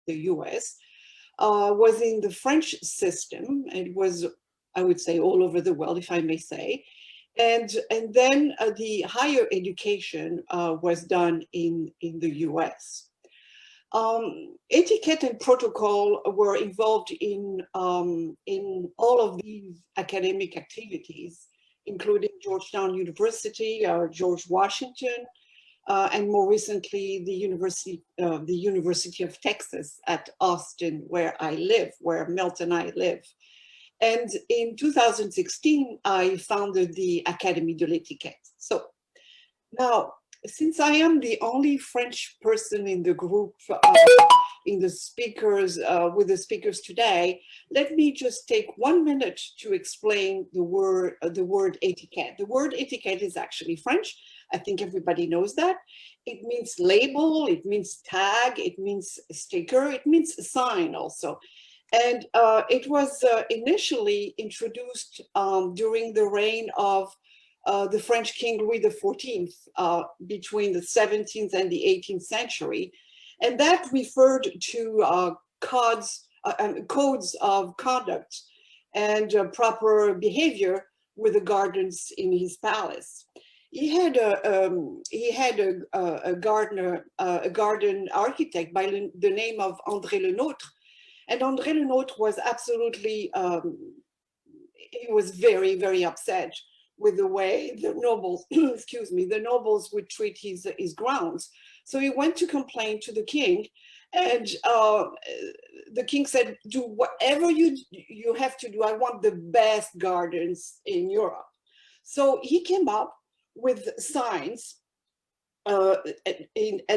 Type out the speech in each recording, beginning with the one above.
the US, was in the French system. It was, I would say, all over the world, if I may say. And then the higher education was done in the US. Etiquette and protocol were involved in all of these academic activities, including Georgetown University, George Washington, and more recently the University of Texas at Austin, where I live, where Milt and I live. And in 2016, I founded the Académie de l'Étiquette. So now, since I am the only French person in the group, in the speakers, with the speakers today, let me just take 1 minute to explain the word etiquette. The word etiquette is actually French. I think everybody knows that. It means label, it means tag, it means sticker, it means sign also. And it was initially introduced during the reign of the French King Louis XIV between the 17th and the 18th century. And that referred to codes of conduct and proper behavior with the gardens in his palace. He had a garden architect by the name of André Le Nôtre. And André Le Nôtre was absolutely, he was very, very upset with the way the nobles, excuse me, the nobles would treat his grounds. So he went to complain to the king, and the king said, do whatever you have to do. I want the best gardens in Europe. So he came up with signs and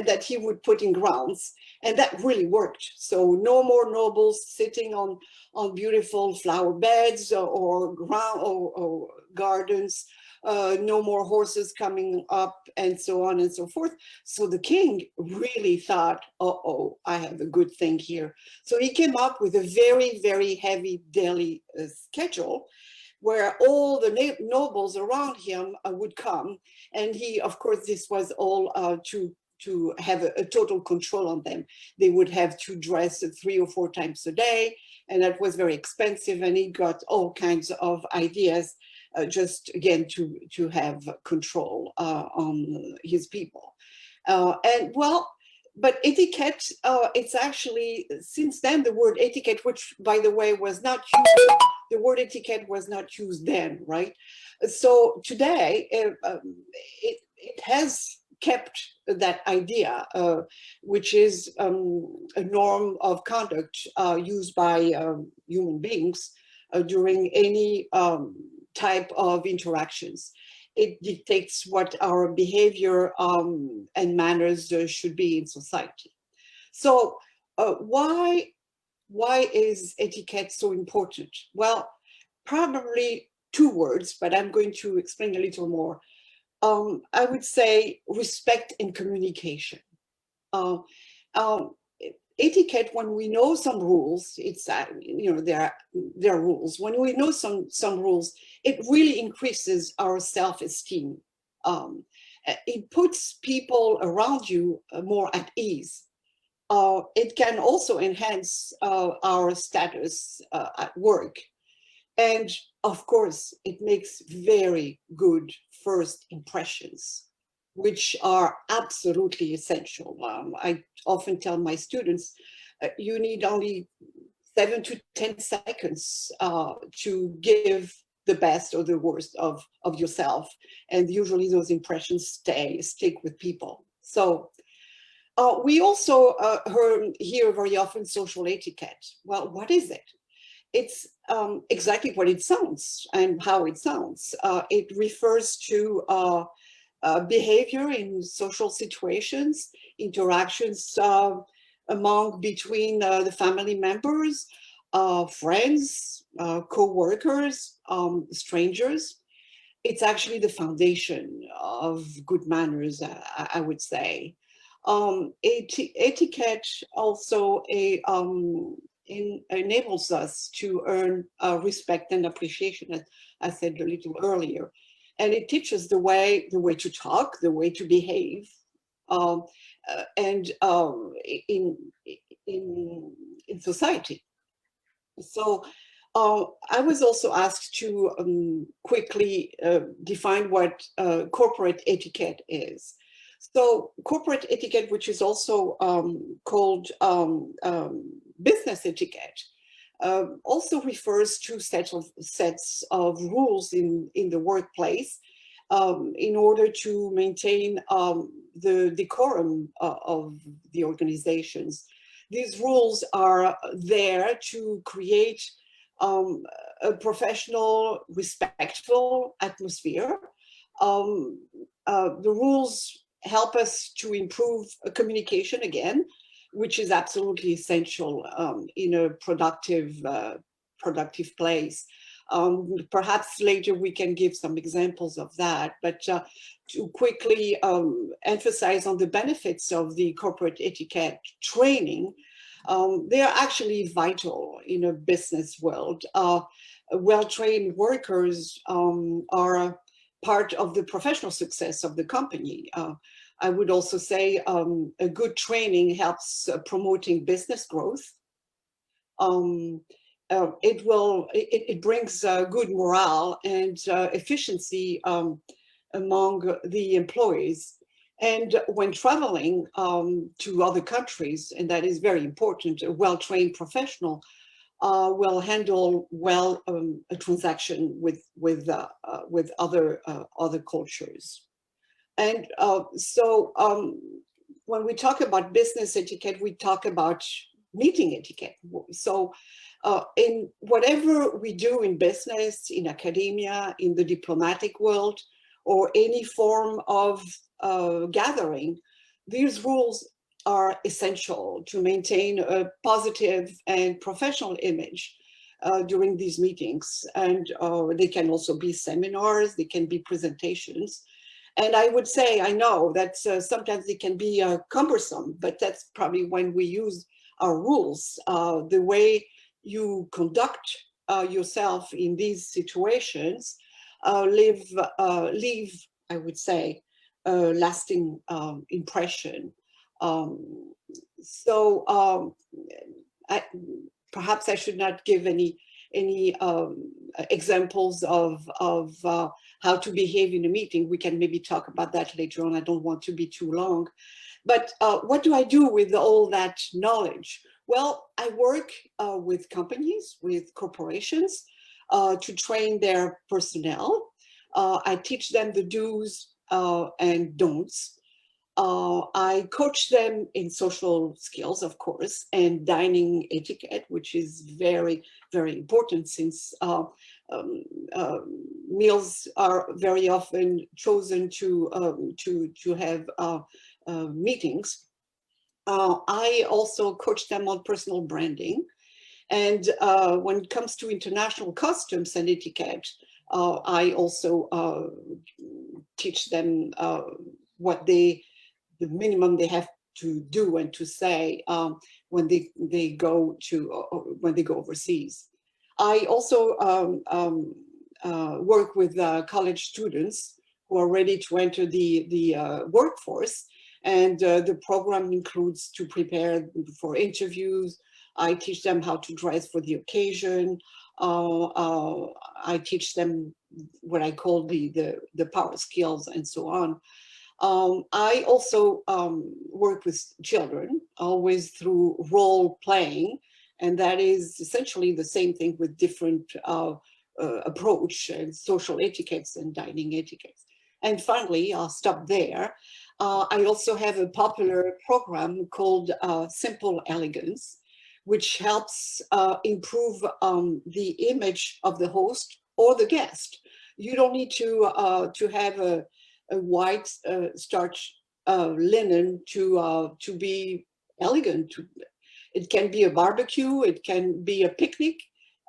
that he would put in grounds, and that really worked. So no more nobles sitting on beautiful flower beds or gardens, no more horses coming up, and so on and so forth. So the king really thought, uh-oh, I have a good thing here. So he came up with a very, very heavy daily schedule, where all the nobles around him would come. And he, of course, this was all to have a total control on them. They would have to dress 3 or 4 times a day, and that was very expensive. And he got all kinds of ideas just, again, to have control on his people. But etiquette, it's actually, since then, the word etiquette, which, by the way, was not used, the word etiquette was not used then, right? So today, it has kept that idea, which is a norm of conduct used by human beings during any type of interactions. It dictates what our behavior and manners should be in society. So why is etiquette so important? Well, probably 2 words, but I'm going to explain a little more. I would say respect and communication. Etiquette, when we know some rules, it's there are rules. When we know some rules, it really increases our self-esteem. It puts people around you more at ease. It can also enhance our status at work. And of course, it makes very good first impressions, which are absolutely essential. I often tell my students, you need only 7 to 10 seconds to give the best or the worst of yourself. And usually those impressions stick with people. So we also hear very often social etiquette. Well, what is it? It's exactly what it sounds and how it sounds. It refers to behavior in social situations, interactions between the family members, friends, co-workers, strangers. It's actually the foundation of good manners, I would say. Etiquette also enables us to earn respect and appreciation, as I said a little earlier. And it teaches the way to talk, the way to behave. in society. So I was also asked to quickly define what corporate etiquette is. So corporate etiquette, which is also called business etiquette, also refers to sets of rules in the workplace in order to maintain the decorum of the organizations. These rules are there to create a professional, respectful atmosphere. The rules help us to improve communication again, which is absolutely essential in a productive place. Perhaps later we can give some examples of that, but to quickly emphasize on the benefits of the corporate etiquette training, they are actually vital in a business world. Well-trained workers are part of the professional success of the company. I would also say a good training helps promoting business growth. It brings good morale and efficiency among the employees. And when traveling to other countries, and that is very important, a well-trained professional will handle well a transaction with other cultures. And so when we talk about business etiquette, we talk about meeting etiquette. So in whatever we do in business, in academia, in the diplomatic world, or any form of gathering, these rules are essential to maintain a positive and professional image during these meetings. And they can also be seminars, they can be presentations. And I would say, I know that sometimes it can be cumbersome, but that's probably when we use our rules. The way you conduct yourself in these situations leave, I would say, a lasting impression. Perhaps I should not give any examples of how to behave in a meeting. We can maybe talk about that later on. I don't want to be too long. But what do I do with all that knowledge? Well, I work with companies, with corporations to train their personnel. I teach them the do's and don'ts. I coach them in social skills, of course, and dining etiquette, which is very, very important since meals are very often chosen to have meetings. I also coach them on personal branding. And when it comes to international customs and etiquette, I also teach them what the minimum they have to do and to say when they go overseas. I also work with college students who are ready to enter the workforce, and the program includes to prepare for interviews. I teach them how to dress for the occasion. I teach them what I call the power skills and so on. I also work with children, always through role playing, and that is essentially the same thing with different approach and social etiquettes and dining etiquettes. And finally, I'll stop there. I also have a popular program called Simple Elegance, which helps improve the image of the host or the guest. You don't need to have a white starch linen to be elegant. It can be a barbecue, it can be a picnic,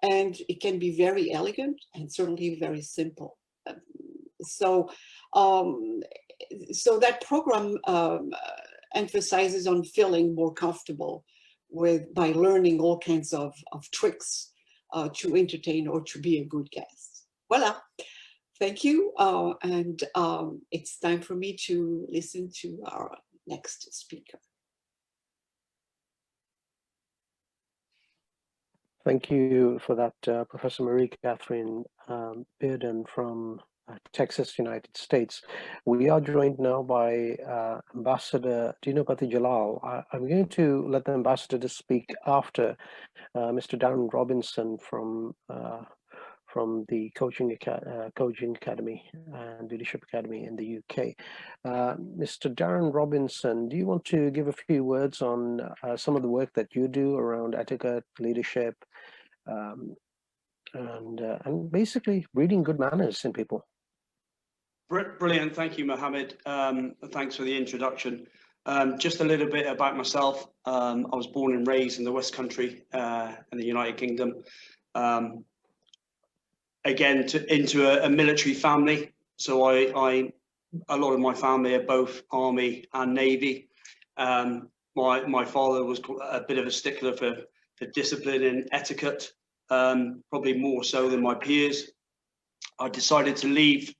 and it can be very elegant and certainly very simple. So, so that program emphasizes on feeling more comfortable by learning all kinds of tricks to entertain or to be a good guest. Voila. Thank you. And it's time for me to listen to our next speaker. Thank you for that, Professor Marie Catherine Bearden from Texas, United States. We are joined now by Ambassador Dino Pati Jalal. I'm going to let the ambassador to speak after Mr. Darren Robinson from the Coaching Academy and Leadership Academy in the UK. Mr. Darren Robinson, do you want to give a few words on some of the work that you do around etiquette, leadership, and basically breeding good manners in people? Brilliant, thank you, Mohammed. Thanks for the introduction. Just a little bit about myself. I was born and raised in the West Country in the United Kingdom. Again, into a military family. So a lot of my family are both Army and Navy. My father was a bit of a stickler for discipline and etiquette, probably more so than my peers. I decided to leave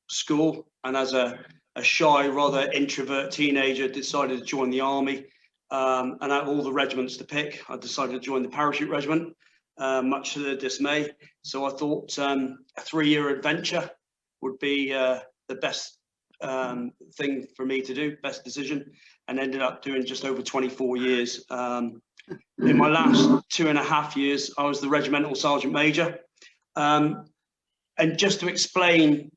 school, and as a shy, rather introvert teenager, decided to join the Army. And out of all the regiments to pick, I decided to join the Parachute Regiment, much to the dismay. So I thought a 3-year adventure would be the best thing for me to do, best decision, and ended up doing just over 24 years. In my last 2.5 years, I was the Regimental Sergeant Major. And just to explain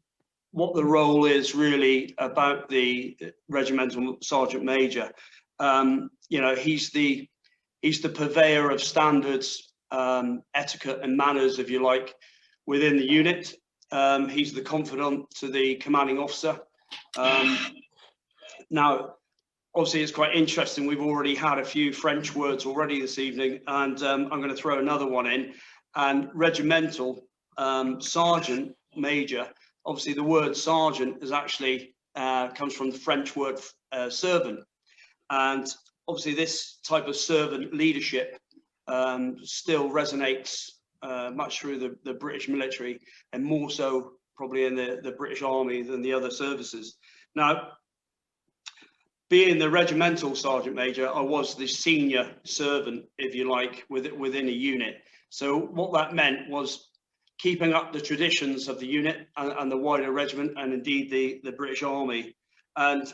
what the role is really about the Regimental Sergeant Major, you know, he's the purveyor of standards, etiquette and manners, if you like, within the unit. He's the confidant to the commanding officer. Now, obviously, it's quite interesting. We've already had a few French words already this evening, and I'm going to throw another one in. And regimental sergeant major, obviously the word sergeant is actually comes from the French word servant, and obviously this type of servant leadership still resonates much through the British military, and more so probably in the British Army than the other services. Now, being the regimental sergeant major, I was the senior servant, if you like, within a unit. So what that meant was keeping up the traditions of the unit and the wider regiment, and indeed the British Army. And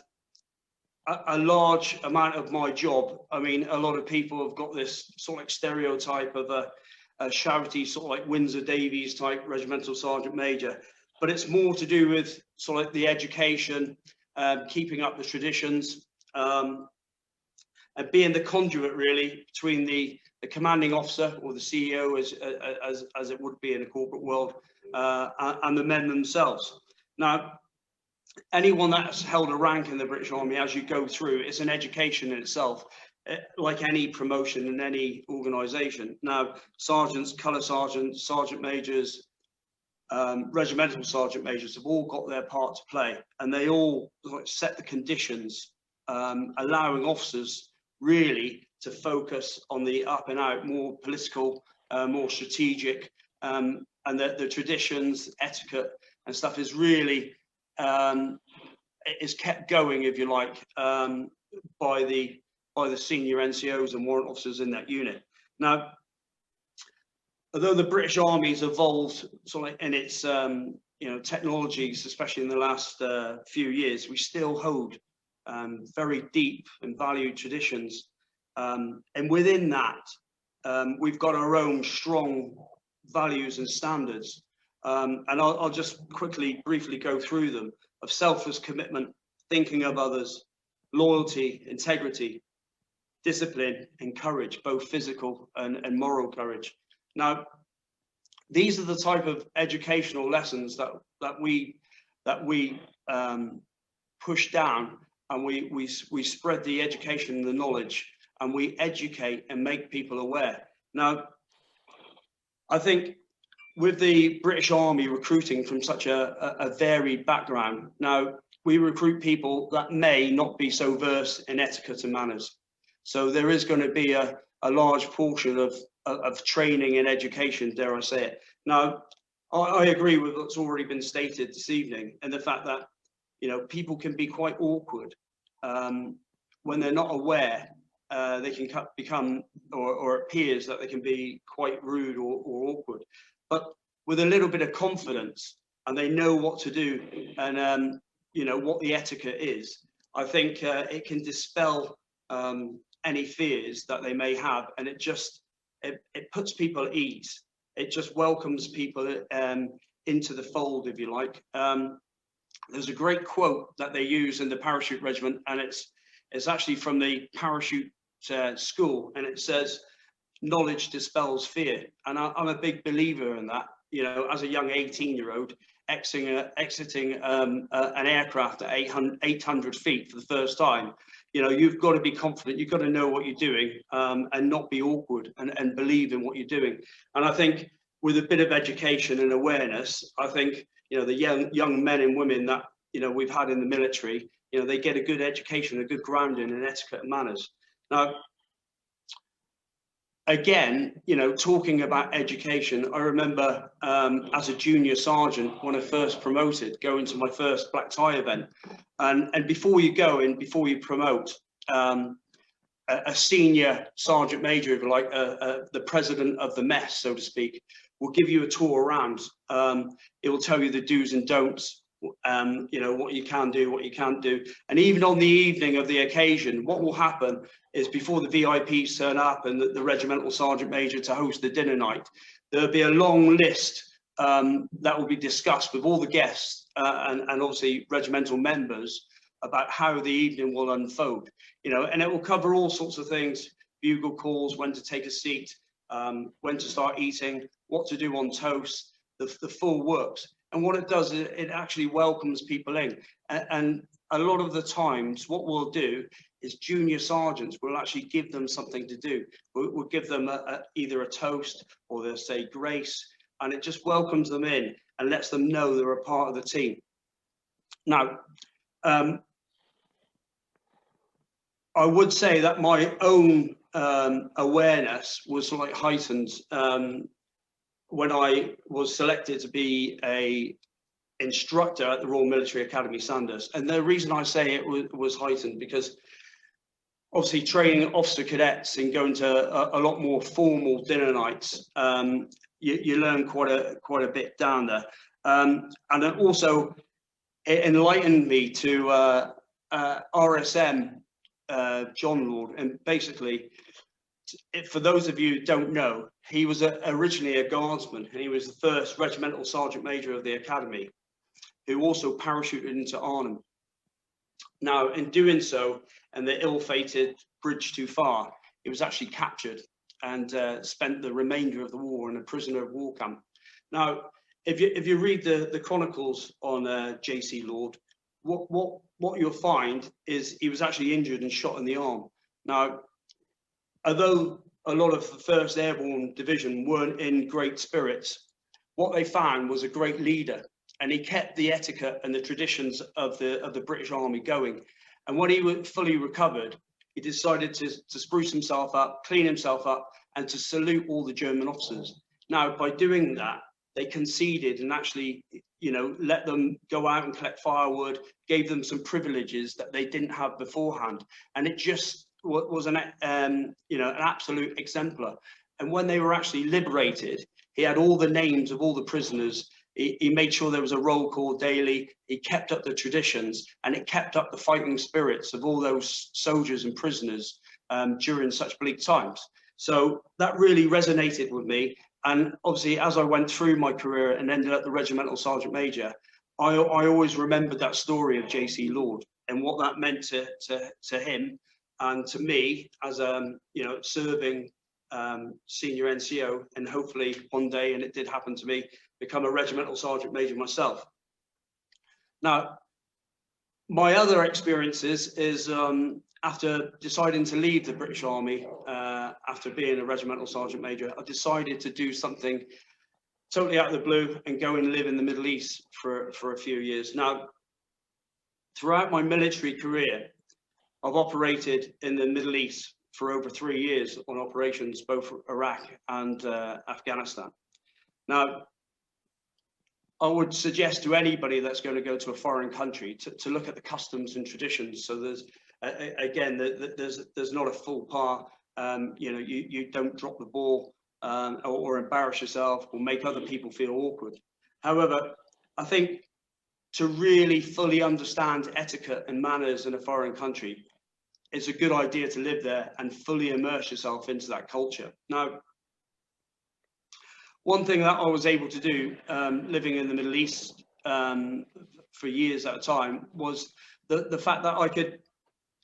a large amount of my job, I mean, a lot of people have got this sort of like stereotype of a shouty, sort of like Windsor Davies type regimental sergeant major, but it's more to do with sort of like the education, keeping up the traditions, and being the conduit really between the commanding officer, or the CEO as it would be in a corporate world, and the men themselves. Now, anyone that's held a rank in the British Army, as you go through, it's an education in itself, like any promotion in any organisation. Now, sergeants, colour sergeants, sergeant majors, regimental sergeant majors have all got their part to play, and they all set the conditions, allowing officers really to focus on the up and out, more political, more strategic, and the traditions, etiquette and stuff is really is kept going, if you like, by the senior NCOs and warrant officers in that unit. Now, although the British Army's evolved sort of in its technologies, especially in the last few years, we still hold very deep and valued traditions, and within that we've got our own strong values and standards, and I'll just briefly go through them: of selfless commitment, thinking of others, loyalty, integrity, discipline and courage, both physical and moral courage. Now, these are the type of educational lessons that we push down, and we spread the education and the knowledge, and we educate and make people aware. Now, I think with the British Army recruiting from such a varied background, now we recruit people that may not be so versed in etiquette and manners. So there is going to be a large portion of training and education, dare I say it. Now, I agree with what's already been stated this evening, and the fact that, you know, people can be quite awkward when they're not aware they can become, or it appears that they can be quite rude or awkward. But with a little bit of confidence, and they know what to do, and you know what the etiquette is, I think it can dispel any fears that they may have, and it puts people at ease. It just welcomes people into the fold, if you like. There's a great quote that they use in the parachute regiment, and it's actually from the parachute school, and it says, "Knowledge dispels fear." And I'm a big believer in that. You know, as a young 18-year-old exiting an aircraft at 800 feet for the first time, you know, you've got to be confident, you've got to know what you're doing, and not be awkward, and believe in what you're doing. And I think with a bit of education and awareness, I think, you know, the young men and women that, you know, we've had in the military, you know, they get a good education, a good grounding in etiquette and manners. Now, again, you know, talking about education, I remember as a junior sergeant, when I first promoted, going to my first black tie event, and before you go in, before you promote, a senior sergeant major, if you like, the president of the mess, so to speak, will give you a tour around. It will tell you the do's and don'ts, you know, what you can do, what you can't do. And even on the evening of the occasion, what will happen is, before the VIPs turn up and the regimental sergeant major to host the dinner night, there'll be a long list that will be discussed with all the guests and obviously regimental members about how the evening will unfold. You know, and it will cover all sorts of things: bugle calls, when to take a seat, when to start eating, what to do on toast, the full works. And what it does is it actually welcomes people in. And a lot of the times what we'll do is junior sergeants will actually give them something to do. We'll give them either a toast, or they'll say grace, and it just welcomes them in and lets them know they're a part of the team. Now, I would say that my own awareness was like heightened when I was selected to be a instructor at the Royal Military Academy Sandhurst. And the reason I say it was heightened, because obviously training officer cadets and going to a lot more formal dinner nights, you learn quite a bit down there. And then also it enlightened me to RSM John Lord. And basically, for those of you who don't know, he was originally a guardsman, and he was the first regimental sergeant major of the academy, who also parachuted into Arnhem. Now, in doing so, and the ill-fated Bridge Too Far, he was actually captured and spent the remainder of the war in a prisoner of war camp. Now, if you read the chronicles on JC Lord, what you'll find is he was actually injured and shot in the arm. Now, although a lot of the 1st Airborne Division weren't in great spirits, what they found was a great leader, and he kept the etiquette and the traditions of the British Army going. And when he was fully recovered, he decided to spruce himself up, clean himself up, and to salute all the German officers. Now, by doing that, they conceded and actually, you know, let them go out and collect firewood, gave them some privileges that they didn't have beforehand. And it just was an absolute exemplar. And when they were actually liberated, he had all the names of all the prisoners. He made sure there was a roll call daily. He kept up the traditions, and it kept up the fighting spirits of all those soldiers and prisoners during such bleak times. So that really resonated with me. And obviously, as I went through my career and ended up the regimental sergeant major, I always remembered that story of JC Lord and what that meant to him and to me as serving senior NCO, and hopefully one day, and it did happen to me, become a regimental sergeant major myself. Now, my other experiences is after deciding to leave the British Army, after being a regimental sergeant major, I decided to do something totally out of the blue and go and live in the Middle East for a few years. Now, throughout my military career, I've operated in the Middle East for over 3 years on operations, both Iraq and Afghanistan. Now, I would suggest to anybody that's going to go to a foreign country to look at the customs and traditions. So there's again, there's not a full par. You know, you don't drop the ball or embarrass yourself or make other people feel awkward. However, I think to really fully understand etiquette and manners in a foreign country, it's a good idea to live there and fully immerse yourself into that culture. Now, one thing that I was able to do living in the Middle East for years at a time was the fact that I could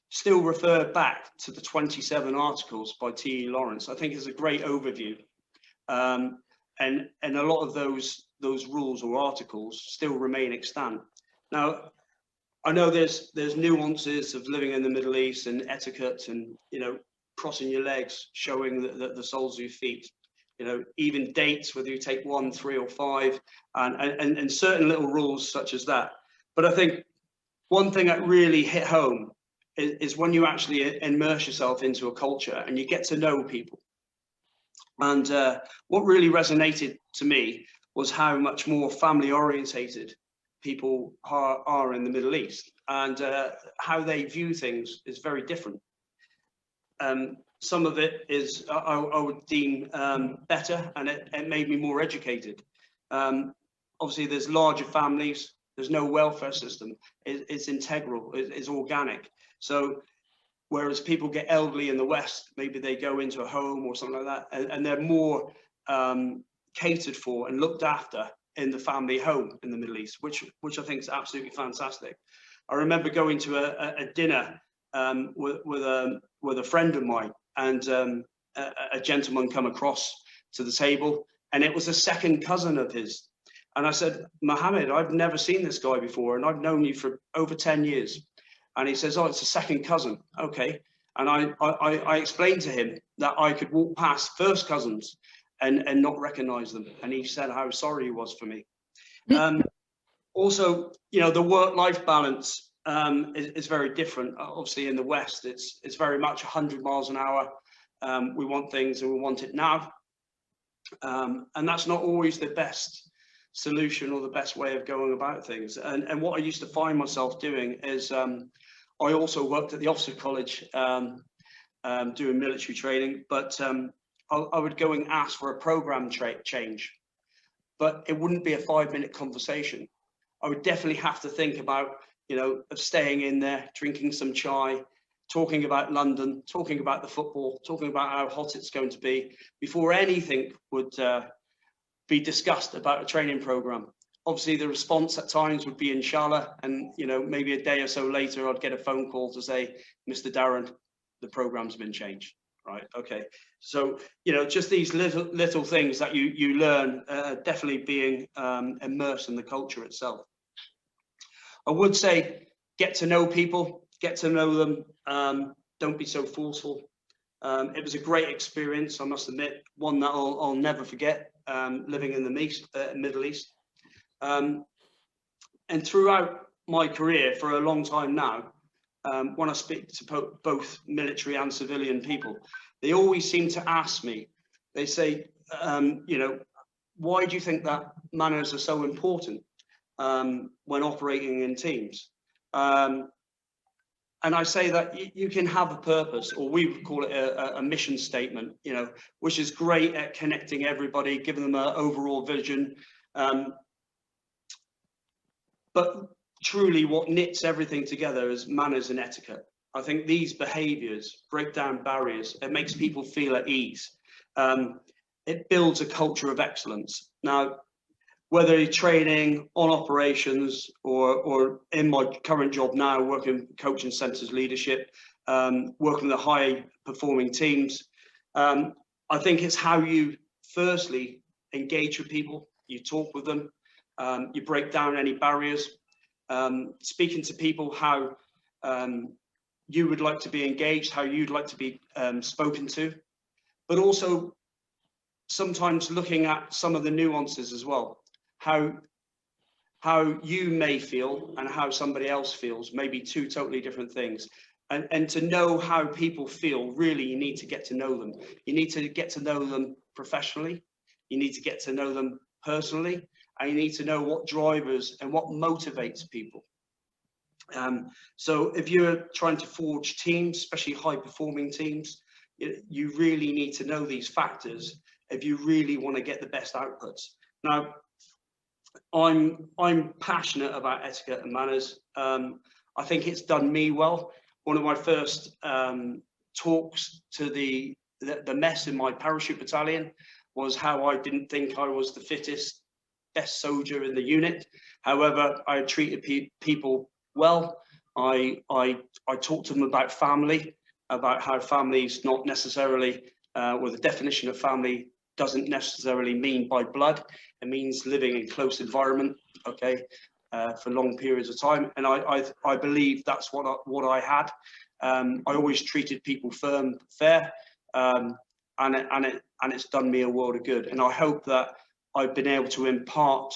still refer back to the 27 articles by T.E. Lawrence. I think is a great overview. And a lot of those rules or articles still remain extant. Now, I know there's nuances of living in the Middle East and etiquette and, you know, crossing your legs, showing the soles of your feet, you know, even dates, whether you take 1, 3 or 5 and certain little rules such as that. But I think one thing that really hit home is when you actually immerse yourself into a culture and you get to know people. And what really resonated to me was how much more family orientated people are in the Middle East, and how they view things is very different. Some of it is I would deem better, and it made me more educated. Obviously, there's larger families. There's no welfare system. It's integral. It's organic. So whereas people get elderly in the West, maybe they go into a home or something like that, and they're more catered for and looked after in the family home in the Middle East, which I think is absolutely fantastic. I remember going to a dinner with a friend of mine, and a gentleman come across to the table, and it was a second cousin of his. And I said, Mohammed, I've never seen this guy before, and I've known you for over 10 years. And he says, oh, it's a second cousin. Okay. And I explained to him that I could walk past first cousins and not recognize them. And he said how sorry he was for me. Also, you know, the work-life balance is very different. Obviously, in the West, it's very much 100 miles an hour. We want things and we want it now. And that's not always the best solution or the best way of going about things. And what I used to find myself doing is I also worked at the officer college doing military training, but I would go and ask for a program change, but it wouldn't be a 5-minute conversation. I would definitely have to think about, you know, of staying in there, drinking some chai, talking about London, talking about the football, talking about how hot it's going to be before anything would be discussed about a training program. Obviously, the response at times would be inshallah, and, you know, maybe a day or so later, I'd get a phone call to say, Mr. Darren, the program's been changed. Right. Okay. So, you know, just these little things that you learn, definitely being immersed in the culture itself. I would say, get to know people, get to know them. Don't be so forceful. It was a great experience, I must admit, one that I'll never forget, living in the Middle East. And throughout my career for a long time now, when I speak to both military and civilian people, they always seem to ask me, they say, you know, why do you think that manners are so important when operating in teams? And I say that you can have a purpose, or we would call it a mission statement, you know, which is great at connecting everybody, giving them an overall vision. But truly what knits everything together is manners and etiquette. I think these behaviors break down barriers. It makes people feel at ease. It builds a culture of excellence. Now, whether you're training on operations or in my current job now, working coaching centres leadership, working with the high performing teams, I think it's how you firstly engage with people, you talk with them, you break down any barriers, speaking to people how you would like to be engaged, how you'd like to be spoken to, but also sometimes looking at some of the nuances as well, how you may feel and how somebody else feels, maybe two totally different things. And to know how people feel, really, you need to get to know them. You need to get to know them professionally. You need to get to know them personally. And you need to know what drivers and what motivates people. So if you're trying to forge teams, especially high-performing teams, you really need to know these factors if you really want to get the best outputs. Now, I'm passionate about etiquette and manners. I think it's done me well. One of my first talks to the mess in my parachute battalion was how I didn't think I was the fittest, best soldier in the unit. However, I treated people well. I talked to them about family, about how family's not necessarily, well, the definition of family doesn't necessarily mean by blood. It means living in close environment, okay, for long periods of time. And I believe that's what I had. I always treated people fair, and it's done me a world of good. And I hope that I've been able to impart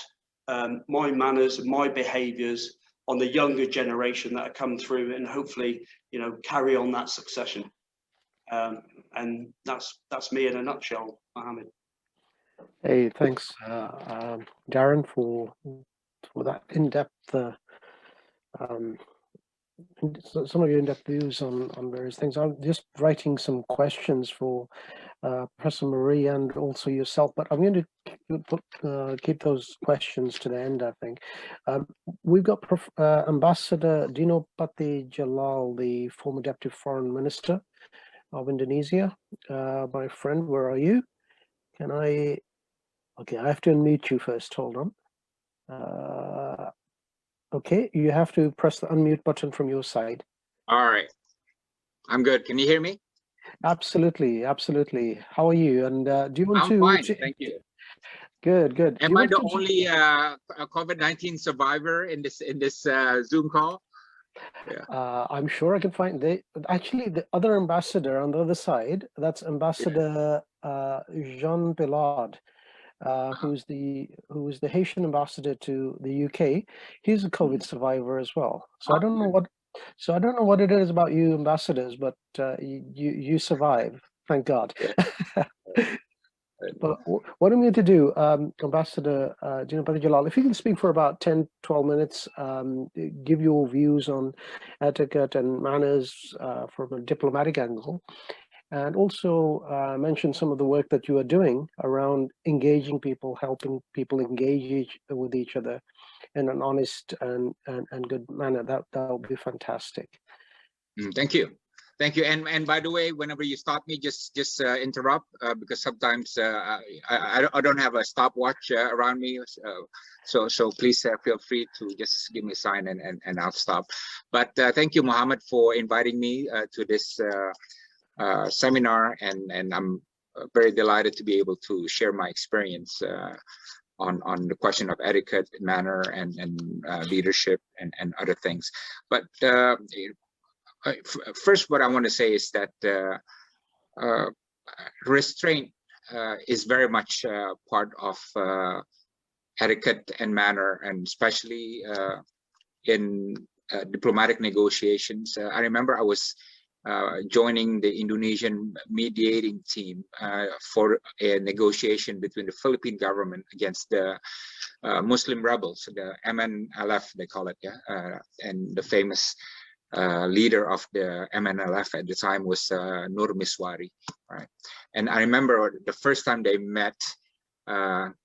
my manners and my behaviours on the younger generation that have come through, and hopefully, carry on that succession. And that's me in a nutshell, Mohammed. Hey, thanks, Darren, for that in-depth, some of your in-depth views on various things. I'm just writing some questions for Professor Marie and also yourself, but I'm going to keep those questions to the end, I think. We've got Ambassador Dino Pati Jalal, the former Deputy Foreign Minister of Indonesia. My friend, where are you? Okay, I have to unmute you first, hold on. Okay, you have to press the unmute button from your side. All right, I'm good. Can you hear me? Absolutely, absolutely. How are you? And do you want to? I'm fine, thank you. Good, good. Am I the only COVID-19 survivor in this Zoom call? Yeah. I'm sure I can find actually the other ambassador on the other side. That's Ambassador Jean Pillard, who's the Haitian ambassador to the UK. He's a COVID survivor as well. So I don't know what it is about you ambassadors, but you survive, thank God. But what I'm going to do, Ambassador Dino Pati Jalal, if you can speak for about 10-12 minutes, give your views on etiquette and manners from a diplomatic angle, and also mention some of the work that you are doing around engaging people, helping people engage with each other in an honest and good manner. That would be fantastic. Thank you. Thank you. And by the way, whenever you stop me, just interrupt because sometimes I don't have a stopwatch around me. So please feel free to just give me a sign and I'll stop. But thank you, Mohammed, for inviting me to this seminar, and I'm very delighted to be able to share my experience on the question of etiquette, manner, and leadership and other things. But first, what I want to say is that restraint is very much part of etiquette and manner, and especially in diplomatic negotiations. I remember I was joining the Indonesian mediating team for a negotiation between the Philippine government against the Muslim rebels, the MNLF, they call it, and the famous leader of the MNLF at the time was Nur Miswari, right? And I remember the first time they met, Nur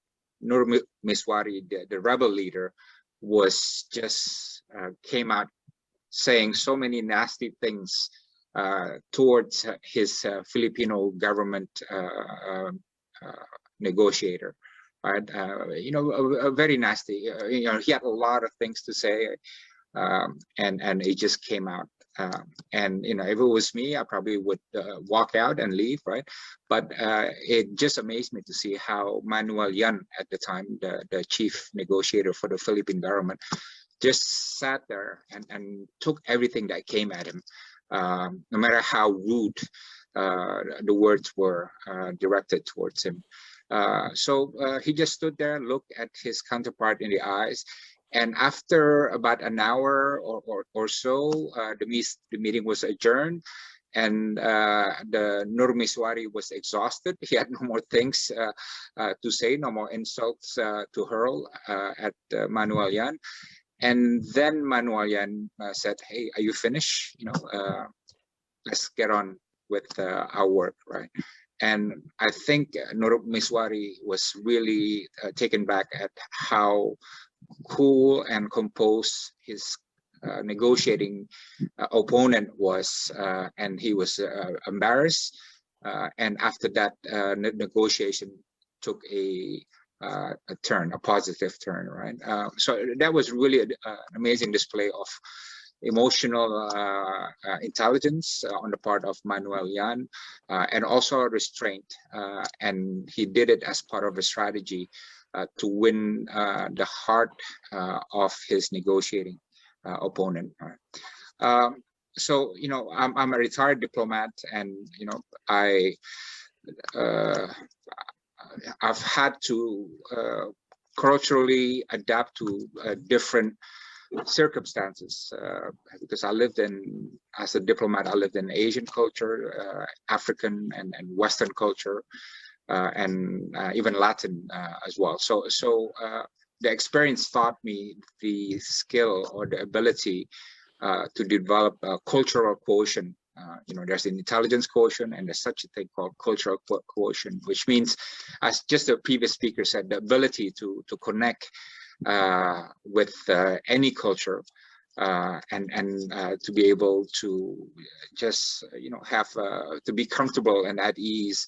Miswari, the rebel leader, was just came out saying so many nasty things towards his Filipino government negotiator, right? Very nasty. He had a lot of things to say. And it just came out. And if it was me, I probably would walk out and leave, right? But it just amazed me to see how Manuel Yan, at the time, the chief negotiator for the Philippine government, just sat there and took everything that came at him, no matter how rude the words were directed towards him. So he just stood there, looked at his counterpart in the eyes. And after about an hour or so, the meeting was adjourned, and the Nur Miswari was exhausted. He had no more things to say, no more insults to hurl at Manuel Yan. And then Manuel Yan said, "Hey, are you finished? Let's get on with our work, right?" And I think Norup Miswari was really taken back at how cool and composed his negotiating opponent was, and he was embarrassed. And after that, negotiation took a turn, a positive turn, right? So that was really an amazing display of emotional intelligence on the part of Manuel Yan, and also restraint. And he did it as part of a strategy to win the heart of his negotiating opponent. So, I'm a retired diplomat, and, I've had to culturally adapt to different circumstances, because as a diplomat, I lived in Asian culture, African and Western culture, and even Latin as well. So the experience taught me the skill or the ability to develop a cultural quotient. There's an intelligence quotient, and there's such a thing called cultural quotient, which means, as just the previous speaker said, the ability to connect with any culture, and to be able to just have to be comfortable and at ease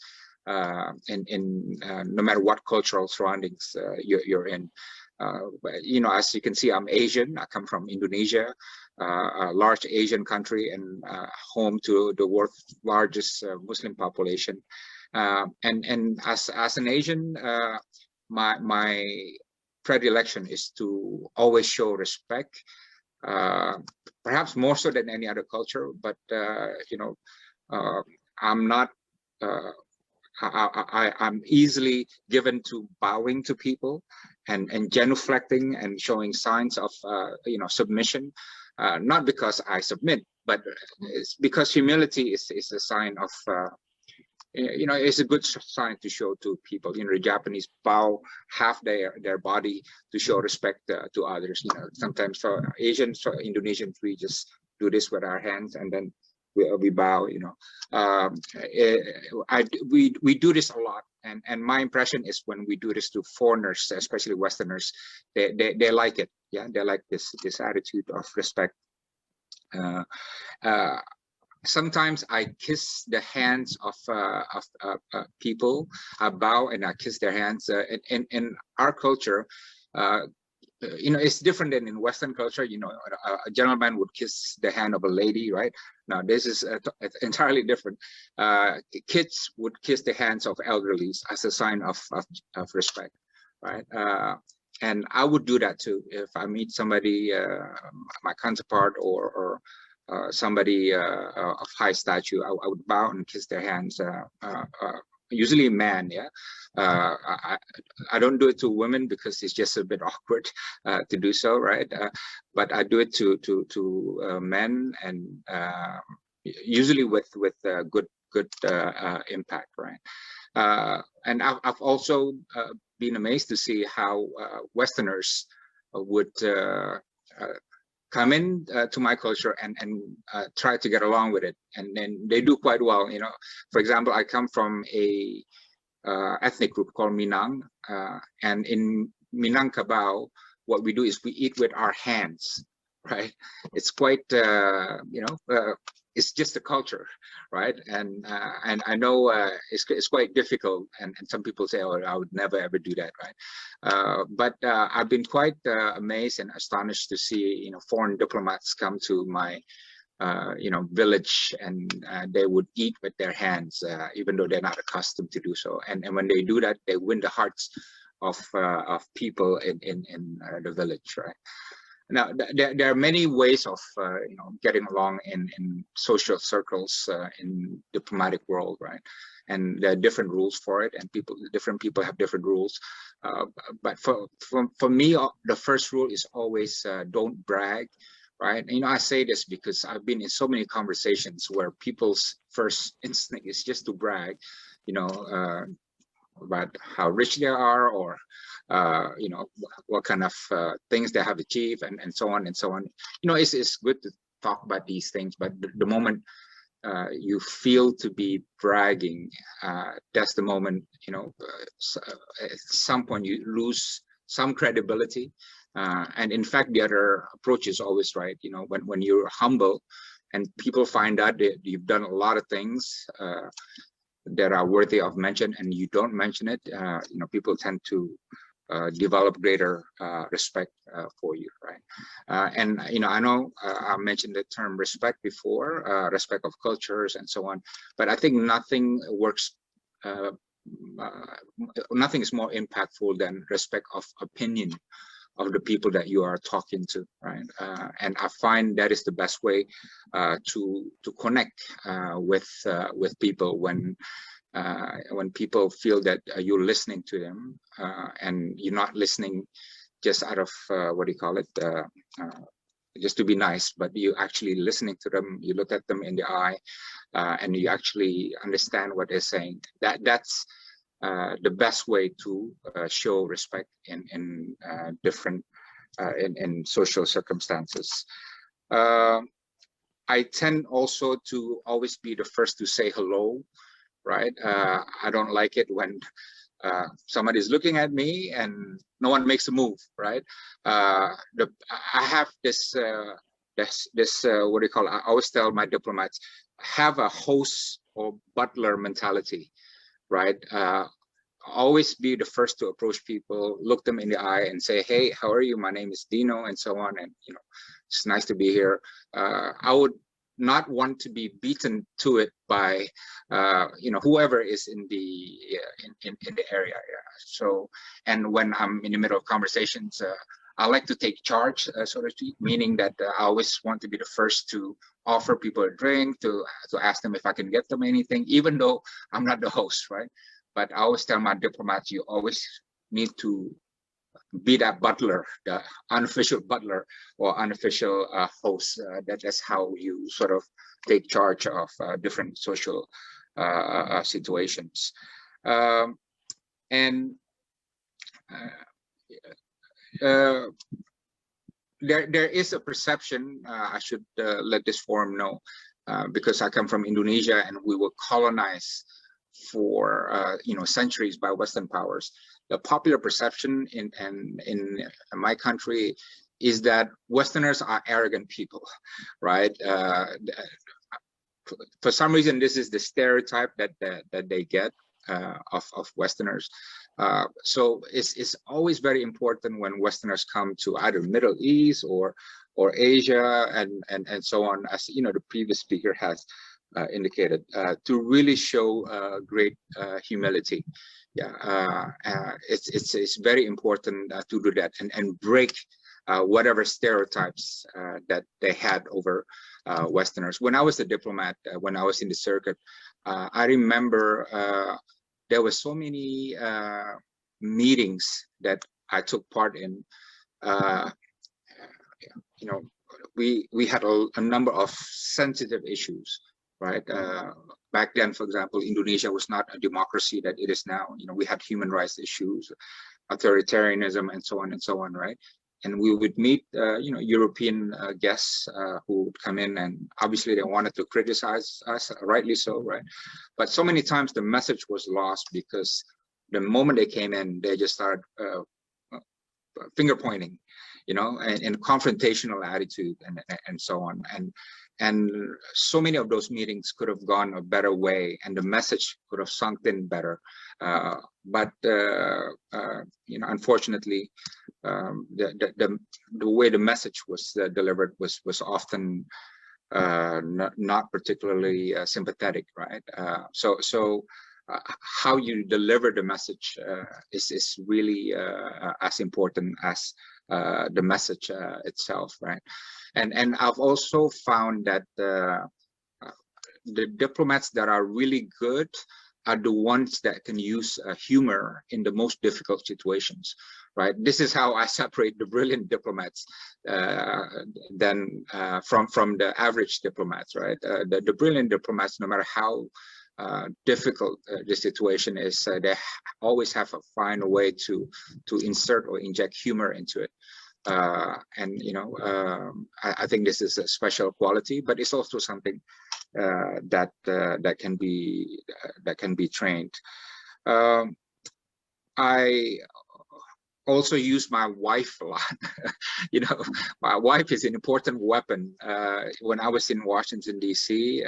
in no matter what cultural surroundings you're in. As you can see, I'm Asian. I come from Indonesia, a large Asian country, and home to the world's largest Muslim population. And as an Asian, my predilection is to always show respect, perhaps more so than any other culture. But I'm not. I'm easily given to bowing to people and genuflecting and showing signs of submission, not because I submit, but it's because humility is a sign of it's a good sign to show to people. The Japanese bow half their body to show respect to others. Sometimes for Asians, for Indonesians, we just do this with our hands, and then we bow. We do this a lot, and my impression is when we do this to foreigners, especially Westerners, they like it. Yeah, they like this attitude of respect. Sometimes I kiss the hands of people. I bow and I kiss their hands. In our culture, it's different than in Western culture. A gentleman would kiss the hand of a lady, right? Now this is entirely different. Kids would kiss the hands of elderlies as a sign of respect, right? And I would do that too if I meet somebody, my counterpart or somebody of high stature. I would bow and kiss their hands. Usually a man, yeah. I don't do it to women because it's just a bit awkward to do so, right? But I do it to men, and usually with good impact, right? And I've also been amazed to see how Westerners would come in to my culture and try to get along with it, and then they do quite well. For example, I come from a ethnic group called Minang, and in Minangkabau, what we do is we eat with our hands, right? It's quite it's just a culture, right? And I know it's quite difficult, and some people say, "Oh, I would never ever do that," right? But I've been quite amazed and astonished to see foreign diplomats come to my village, and they would eat with their hands, even though they're not accustomed to do so. And when they do that, they win the hearts of people in the village, right? Now, there are many ways of getting along in social circles in diplomatic world, right? And there are different rules for it, and different people have different rules. But for me, the first rule is always don't brag, right? I say this because I've been in so many conversations where people's first instinct is just to brag, about how rich they are, or you know, what kind of things they have achieved, and so on and so on. You know, it's good to talk about these things, but the moment you feel to be bragging, that's the moment, you know, at some point you lose some credibility. And in fact, the other approach is always right. You know, when you're humble and people find out that you've done a lot of things that are worthy of mention, and you don't mention it, you know, people tend to develop greater respect for you, right? And you know, I know I mentioned the term respect before, respect of cultures and so on, but I think nothing works. Nothing is more impactful than respect of opinion of the people that you are talking to, right? And I find that is the best way to connect with people when people feel that you're listening to them, and you're not listening just out of what do you call it, just to be nice, but you actually listening to them, you look at them in the eye, and you actually understand what they're saying. That's the best way to show respect in different in social circumstances. I tend also to always be the first to say hello, right? I don't like it when somebody's looking at me and no one makes a move, right? I have this what do you call it? I always tell my diplomats, have a host or butler mentality, right? Always be the first to approach people, look them in the eye and say, hey, how are you? My name is Dino, and so on. And, you know, it's nice to be here. I would not want to be beaten to it by, you know, whoever is in the area. Yeah. So, and when I'm in the middle of conversations, I like to take charge, so to speak, meaning that I always want to be the first to offer people a drink, to ask them if I can get them anything, even though I'm not the host, right? But I always tell my diplomats, you always need to be that butler, the unofficial butler or unofficial host. That's how you sort of take charge of different social situations. And there is a perception, I should let this forum know, because I come from Indonesia and we were colonized for you know, centuries by Western powers. The popular perception in my country is that Westerners are arrogant people, right? For some reason, this is the stereotype that they get of Westerners. So it's always very important when Westerners come to either Middle East or Asia and so on, as you know, the previous speaker has indicated, to really show great humility. Yeah, it's very important to do that and break whatever stereotypes that they had over Westerners. When I was a diplomat, when I was in the circuit, I remember there were so many meetings that I took part in. You know, we had a number of sensitive issues, right? Back then, for example, Indonesia was not a democracy that it is now. You know, we had human rights issues, authoritarianism, and so on, right? And we would meet, you know, European guests who would come in, and obviously they wanted to criticize us, rightly so, right? But so many times the message was lost because the moment they came in, they just started finger pointing, you know, and confrontational attitude and so on. And so many of those meetings could have gone a better way, and the message could have sunk in better. But you know, unfortunately, the way the message was delivered was often not particularly sympathetic, right? So how you deliver the message is really as important as the message itself, right? And I've also found that the diplomats that are really good are the ones that can use humor in the most difficult situations, right? This is how I separate the brilliant diplomats from the average diplomats, right? The brilliant diplomats, no matter how difficult the situation is, they always have to find a way to insert or inject humor into it. And I think this is a special quality, but it's also something that can be trained. I also use my wife a lot. My wife is an important weapon. When I was in Washington, D.C.,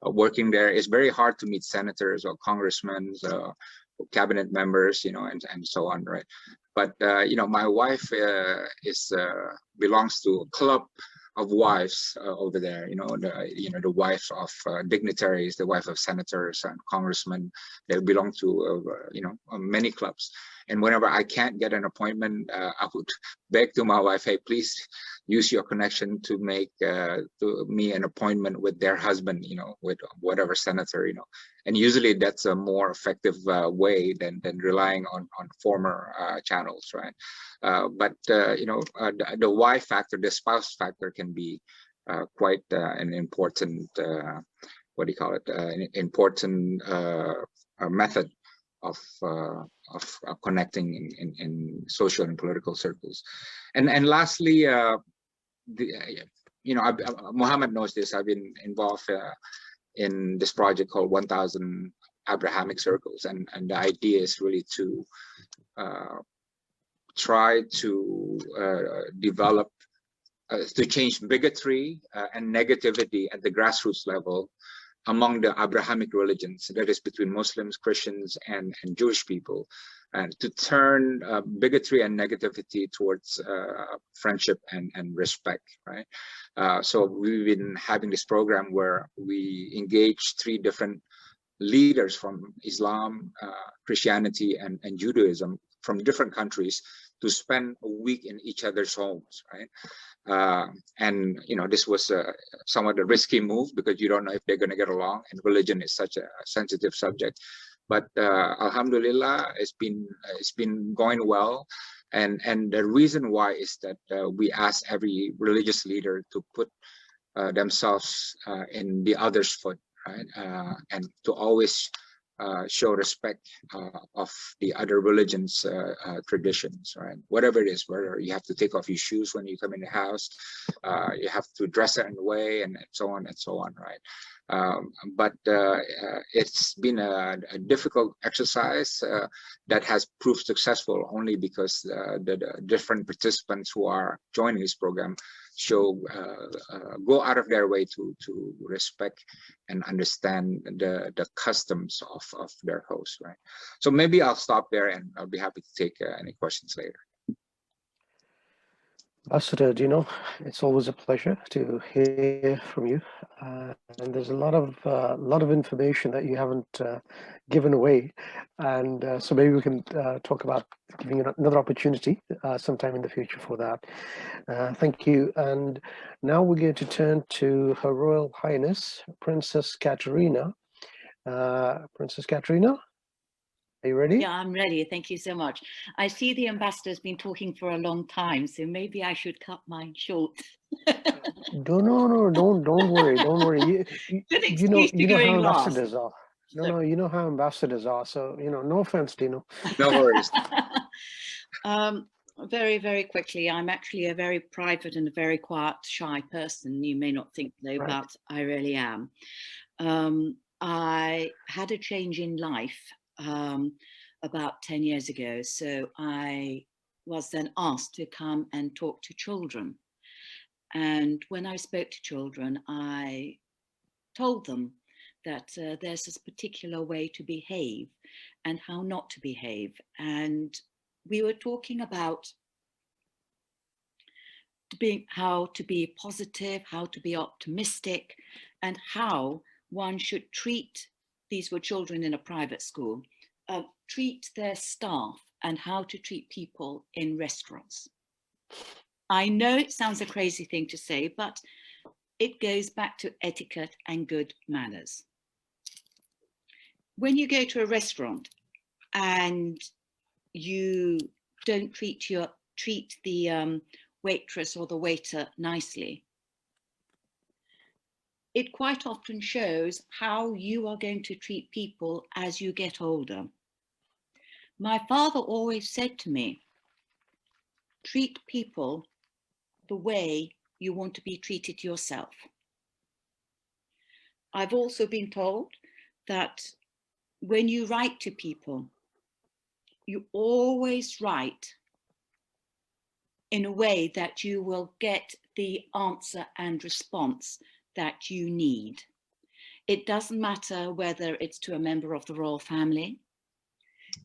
working there, it's very hard to meet senators or congressmen, cabinet members, and so on, right? But my wife belongs to a club of wives over there. The wife of dignitaries, the wife of senators and congressmen. They belong to many clubs. And whenever I can't get an appointment, I would beg to my wife, hey, please use your connection to make me an appointment with their husband, with whatever senator, And usually that's a more effective way than relying on former channels, right? But the wife factor, the spouse factor can be quite an important, an important method of connecting in social and political circles. And lastly, Mohammed knows this. I've been involved in this project called 1,000 Abrahamic Circles, and the idea is really to try to develop, to change bigotry and negativity at the grassroots level among the Abrahamic religions, that is between Muslims, Christians, and Jewish people, and to turn bigotry and negativity towards friendship and respect, right? So we've been having this program where we engage 3 different leaders from Islam, Christianity, and Judaism from different countries to spend a week in each other's homes, right? And this was somewhat a risky move because you don't know if they're going to get along, and religion is such a sensitive subject. But alhamdulillah, it's been going well, and the reason why is that we ask every religious leader to put themselves in the other's foot, right? And to always show respect of the other religions' traditions, right? Whatever it is, whether you have to take off your shoes when you come in the house, you have to dress a certain way, and so on and so on, right? But it's been a difficult exercise that has proved successful only because the different participants who are joining this program go out of their way to respect and understand the customs of their host, right? So maybe I'll stop there, and I'll be happy to take any questions later. Ambassador, it's always a pleasure to hear from you, and there's a lot of information that you haven't given away, and so maybe we can talk about giving you another opportunity sometime in the future for that. Thank you. And now we're going to turn to Her Royal Highness Princess Katerina. Princess Katerina, are you ready? Yeah, I'm ready. Thank you so much. I see the ambassador's been talking for a long time, so maybe I should cut mine short. No, don't worry, don't worry. You know how ambassadors are. No, you know how ambassadors are. So no offense, Dino. No worries. Very, very quickly, I'm actually a very private and a very quiet, shy person. You may not think though, Right. but I really am. I had a change in life about 10 years ago. So I was then asked to come and talk to children. And when I spoke to children, I told them that there's this particular way to behave and how not to behave. And we were talking about how to be positive, how to be optimistic, and how one should treat, these were children in a private school, treat their staff and how to treat people in restaurants. I know it sounds a crazy thing to say, but it goes back to etiquette and good manners. When you go to a restaurant and you don't treat the waitress or the waiter nicely, it quite often shows how you are going to treat people as you get older. My father always said to me, treat people the way you want to be treated yourself. I've also been told that when you write to people, you always write in a way that you will get the answer and response that you need. It doesn't matter whether it's to a member of the royal family.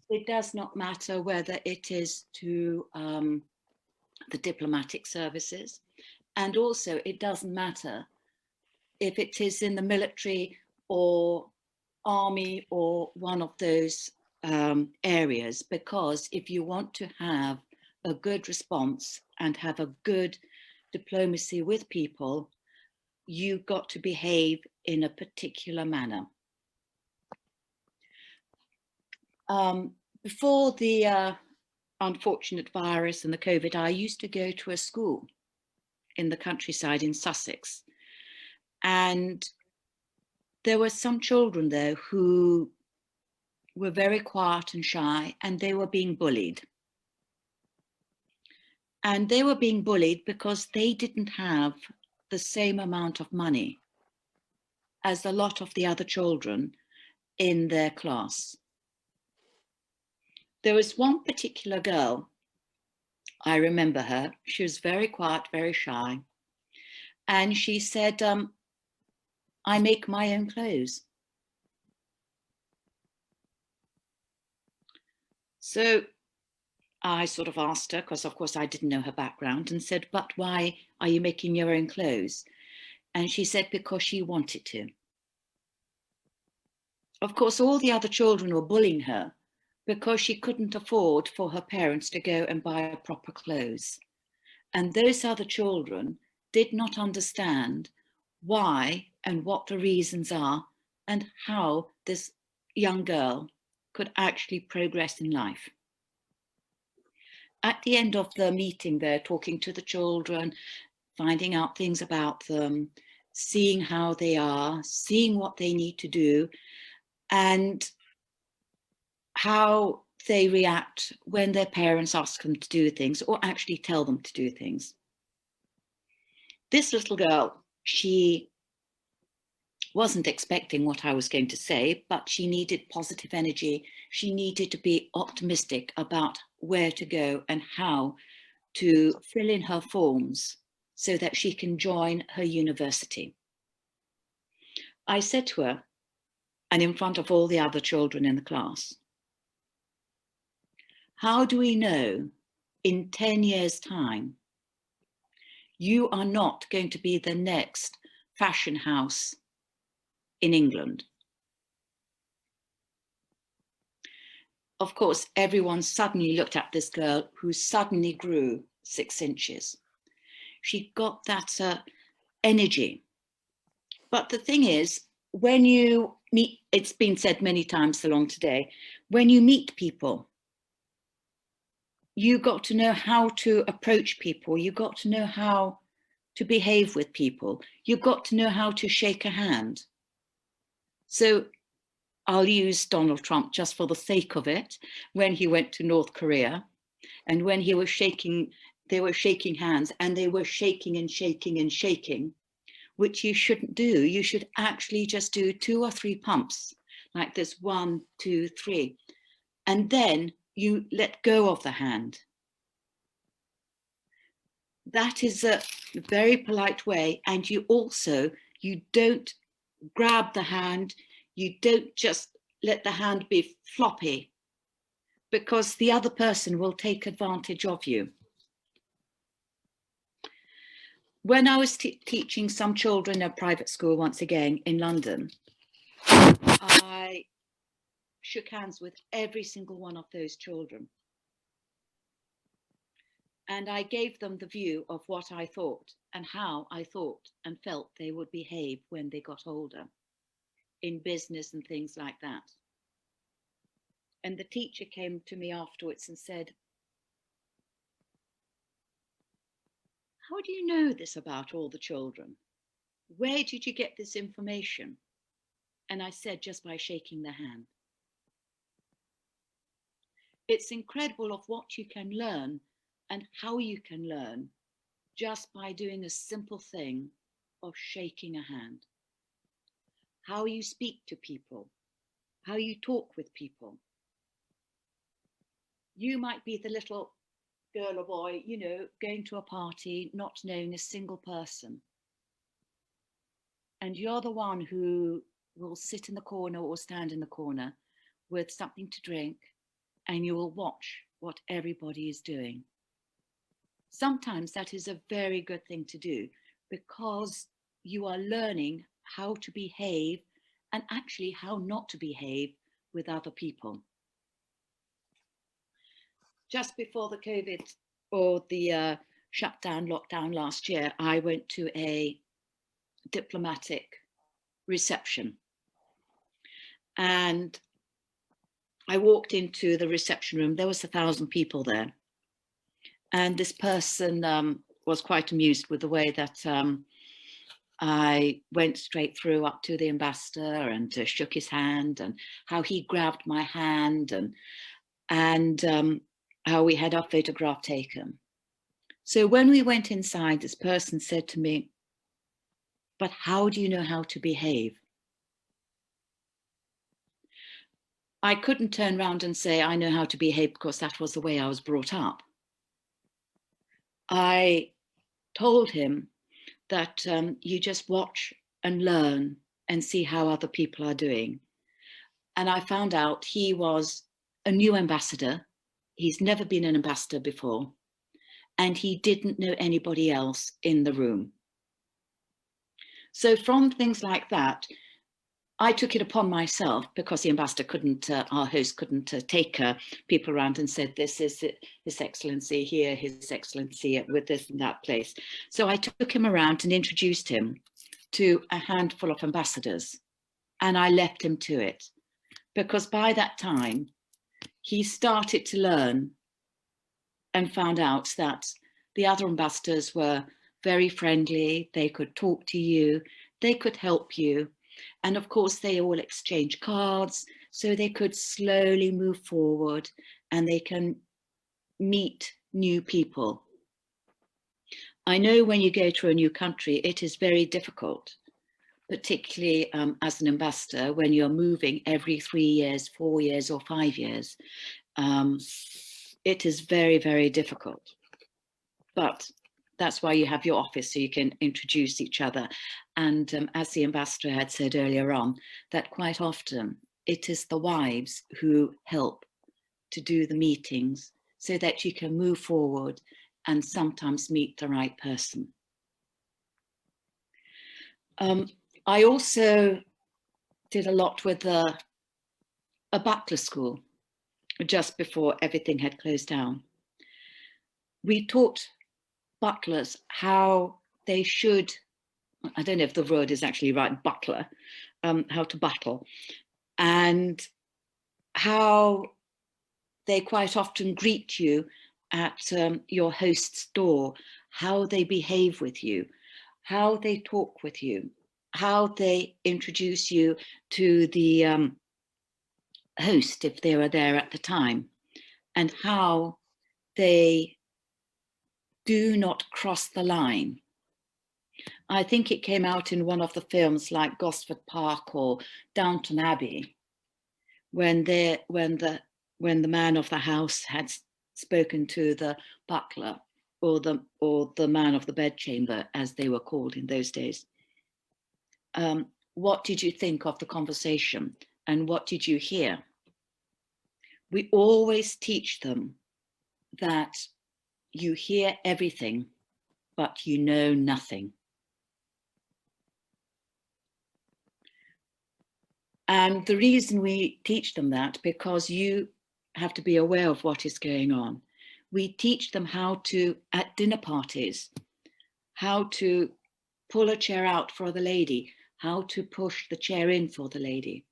It does not matter whether it is to the diplomatic services. And also it doesn't matter if it is in the military or army or one of those areas, because if you want to have a good response and have a good diplomacy with people, you've got to behave in a particular manner. Before the unfortunate virus and the COVID, I used to go to a school in the countryside in Sussex. And there were some children there who were very quiet and shy, and they were being bullied. And they were being bullied because they didn't have the same amount of money as a lot of the other children in their class. There was one particular girl, I remember her, she was very quiet, very shy. And she said, I make my own clothes. So I sort of asked her, because of course I didn't know her background, and said, but why are you making your own clothes? And she said, because she wanted to. Of course, all the other children were bullying her because she couldn't afford for her parents to go and buy proper clothes. And those other children did not understand why and what the reasons are and how this young girl could actually progress in life. At the end of the meeting, they're talking to the children, finding out things about them, seeing how they are, seeing what they need to do, and how they react when their parents ask them to do things or actually tell them to do things. This little girl, she wasn't expecting what I was going to say, but she needed positive energy. She needed to be optimistic about where to go and how to fill in her forms so that she can join her university. I said to her, and in front of all the other children in the class, how do we know in 10 years' time you are not going to be the next fashion house in England? Of course, everyone suddenly looked at this girl who suddenly grew 6 inches. She got that energy. But the thing is, when you meet, it's been said many times along today, when you meet people, you got to know how to approach people. You got to know how to behave with people. You got to know how to shake a hand. So I'll use Donald Trump just for the sake of it. When he went to North Korea and when he was shaking, they were shaking hands and they were shaking and shaking and shaking, which you shouldn't do. You should actually just do 2 or 3 pumps like this, 1, 2, 3. And then you let go of the hand. That is a very polite way. And you don't grab the hand. You don't just let the hand be floppy, because the other person will take advantage of you. When I was teaching some children at private school once again in London, I shook hands with every single one of those children. And I gave them the view of what I thought and how I thought and felt they would behave when they got older in business and things like that. And the teacher came to me afterwards and said, how do you know this about all the children? where did you get this information? And I said, just by shaking the hand. It's incredible of what you can learn and how you can learn just by doing a simple thing of shaking a hand. How you speak to people, how you talk with people. You might be the little girl or boy, you know, going to a party, not knowing a single person. And you're the one who will sit in the corner or stand in the corner with something to drink, and you will watch what everybody is doing. Sometimes that is a very good thing to do, because you are learning how to behave and actually how not to behave with other people. Just before the COVID or the shutdown, lockdown last year, I went to a diplomatic reception, and I walked into the reception room. There was 1,000 people there, and this person was quite amused with the way that I went straight through up to the ambassador and shook his hand, and how he grabbed my hand, and how we had our photograph taken. So when we went inside, this person said to me, "But how do you know how to behave?" I couldn't turn around and say, "I know how to behave," because that was the way I was brought up. I told him that you just watch and learn and see how other people are doing. And I found out he was a new ambassador. He's never been an ambassador before, and he didn't know anybody else in the room. So from things like that, I took it upon myself, because the ambassador couldn't, our host couldn't take people around and said, "This is His Excellency here, His Excellency with this and that place." So I took him around and introduced him to a handful of ambassadors, and I left him to it, because by that time he started to learn and found out that the other ambassadors were very friendly. They could talk to you, they could help you. And of course, they all exchange cards, so they could slowly move forward and they can meet new people. I know when you go to a new country, it is very difficult, particularly as an ambassador, when you're moving every 3 years, 4 years, or 5 years. It is very, very difficult. But that's why you have your office, so you can introduce each other. And as the ambassador had said earlier on, that quite often it is the wives who help to do the meetings so that you can move forward and sometimes meet the right person. I also did a lot with a butler school just before everything had closed down. We taught butlers how they should, I don't know if the word is actually right, butler, how to battle, and how they quite often greet you at your host's door, how they behave with you, how they talk with you, how they introduce you to the host if they were there at the time, and how they do not cross the line. I think it came out in one of the films like Gosford Park or Downton Abbey, when the man of the house had spoken to the butler, or the man of the bedchamber, as they were called in those days. What did you think of the conversation, and what did you hear? We always teach them that you hear everything, but you know nothing. And the reason we teach them that, because you have to be aware of what is going on. We teach them how to, at dinner parties, how to pull a chair out for the lady, how to push the chair in for the lady,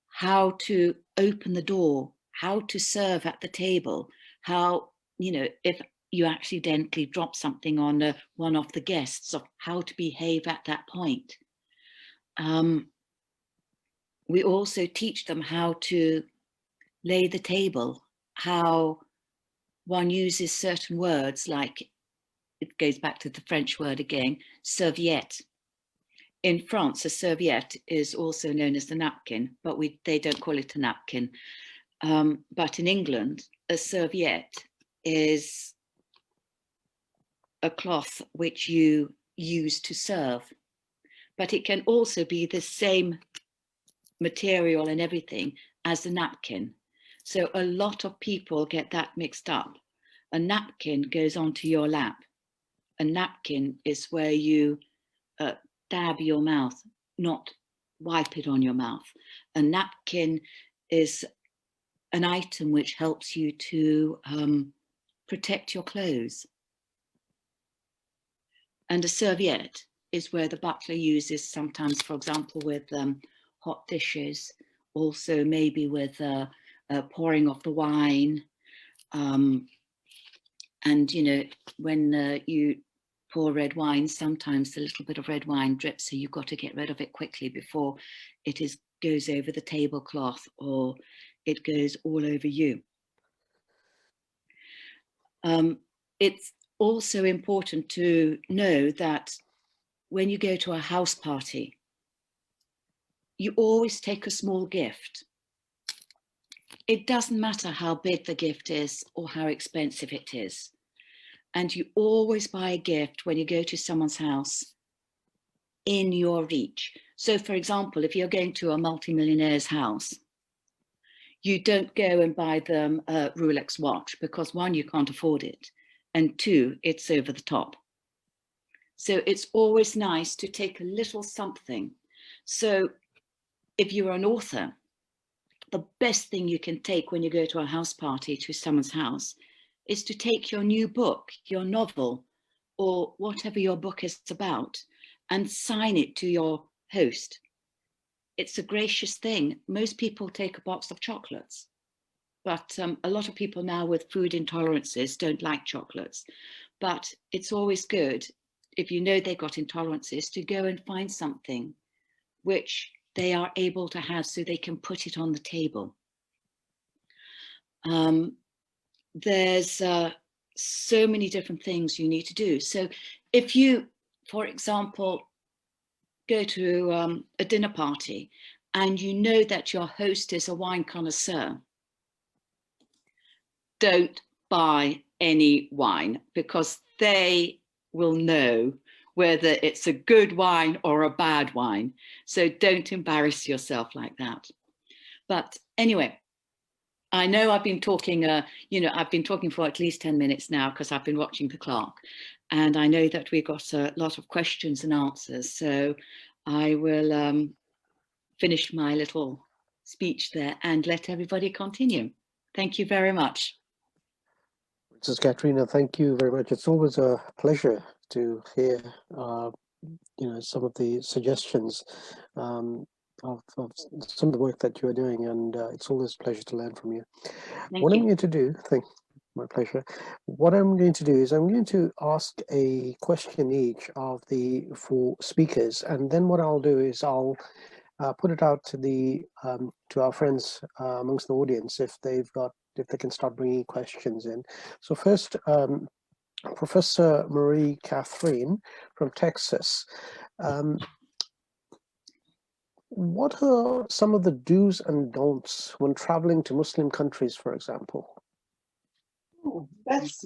how to open the door, how to serve at the table, how, you know, if you accidentally drop something on one of the guests, of how to behave at that point. We also teach them how to lay the table, how one uses certain words, like, it goes back to the French word again, serviette. In France, a serviette is also known as the napkin, but they don't call it a napkin. But in England, a serviette is a cloth which you use to serve, but it can also be the same material and everything as the napkin. So a lot of people get that mixed up. A napkin goes onto your lap. A napkin is where you dab your mouth, not wipe it on your mouth. A napkin is an item which helps you to protect your clothes. And a serviette is where the butler uses sometimes, for example, with hot dishes, also maybe with pouring of the wine. And, you know, when you pour red wine, sometimes a little bit of red wine drips, so you've got to get rid of it quickly before it goes over the tablecloth or it goes all over you. It's also important to know that when you go to a house party, you always take a small gift. It doesn't matter how big the gift is or how expensive it is. And you always buy a gift when you go to someone's house in your reach. So for example, if you're going to a multimillionaire's house, you don't go and buy them a Rolex watch because one, you can't afford it, and two, it's over the top. So it's always nice to take a little something. So if you're an author, the best thing you can take when you go to a house party to someone's house is to take your new book, your novel, or whatever your book is about, and sign it to your host. It's a gracious thing. Most people take a box of chocolates, but a lot of people now with food intolerances don't like chocolates. But it's always good, if you know they've got intolerances, to go and find something which they are able to have so they can put it on the table. There's so many different things you need to do. So if you, for example, go to a dinner party and you know that your host is a wine connoisseur, don't buy any wine because they will know whether it's a good wine or a bad wine. So don't embarrass yourself like that. But anyway, I know I've been talking, I've been talking for at least 10 minutes now because I've been watching the clock. And I know that we've got a lot of questions and answers. So I will finish my little speech there and let everybody continue. Thank you very much. Mrs. Katrina, thank you very much. It's always a pleasure to hear, some of the suggestions of some of the work that you are doing, and it's always a pleasure to learn from you. What I'm going to do, my pleasure. What I'm going to do is I'm going to ask a question each of the 4 speakers, and then what I'll do is I'll put it out to our friends amongst the audience if they can start bringing questions in. So first, Professor Marie Catherine from Texas. What are some of the do's and don'ts when traveling to Muslim countries, for example? Oh, that's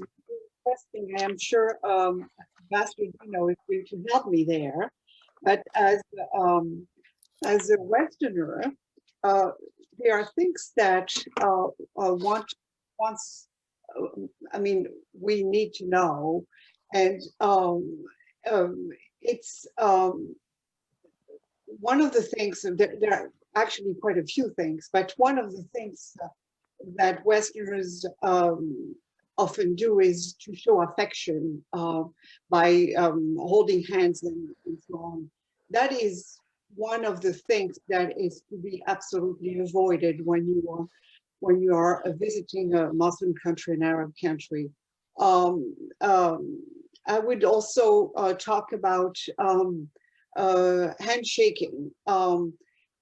interesting. I am sure Ambassador Dino is going to help me there. But as a Westerner, there are things that we need to know, and it's one of the things. There are actually quite a few things, but one of the things that Westerners often do is to show affection by holding hands and so on. That is one of the things that is to be absolutely avoided when you are visiting a Muslim country, an Arab country. Um, I would also talk about handshaking.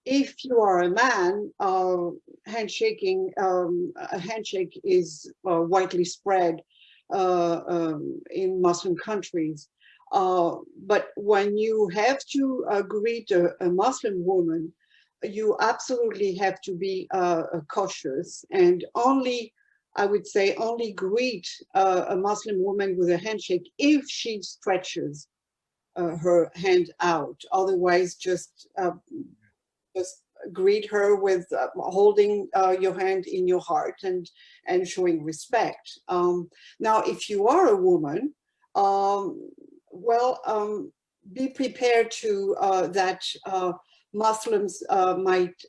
If you are a man, handshaking, a handshake is widely spread in Muslim countries. But when you have to greet a Muslim woman, you absolutely have to be cautious, and only, I would say, only greet a Muslim woman with a handshake if she stretches her hand out. Otherwise, just greet her with holding your hand in your heart and showing respect. Now, if you are a woman, well, be prepared to that Muslims might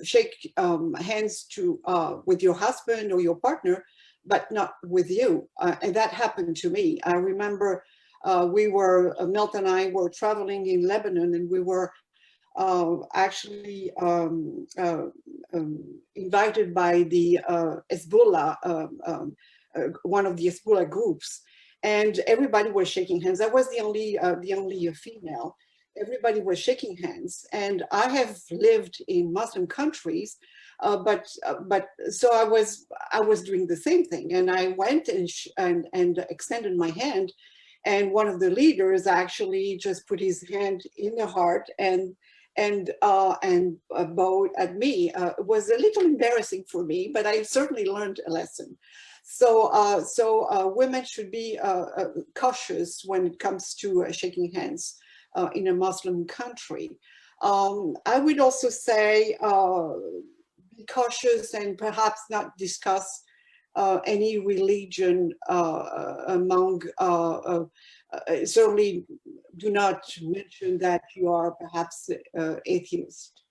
shake hands to with your husband or your partner, but not with you. And that happened to me. I remember Milt and I were traveling in Lebanon, and we were actually invited by the Hezbollah, one of the Hezbollah groups, and everybody was shaking hands. I was the only female. Everybody was shaking hands, and I have lived in Muslim countries, but so I was doing the same thing, and I went and extended my hand, and one of the leaders actually just put his hand in the heart and bowed at me. It was a little embarrassing for me, but I certainly learned a lesson. So women should be cautious when it comes to shaking hands in a Muslim country. I would also say be cautious and perhaps not discuss any religion among, certainly do not mention that you are perhaps atheist.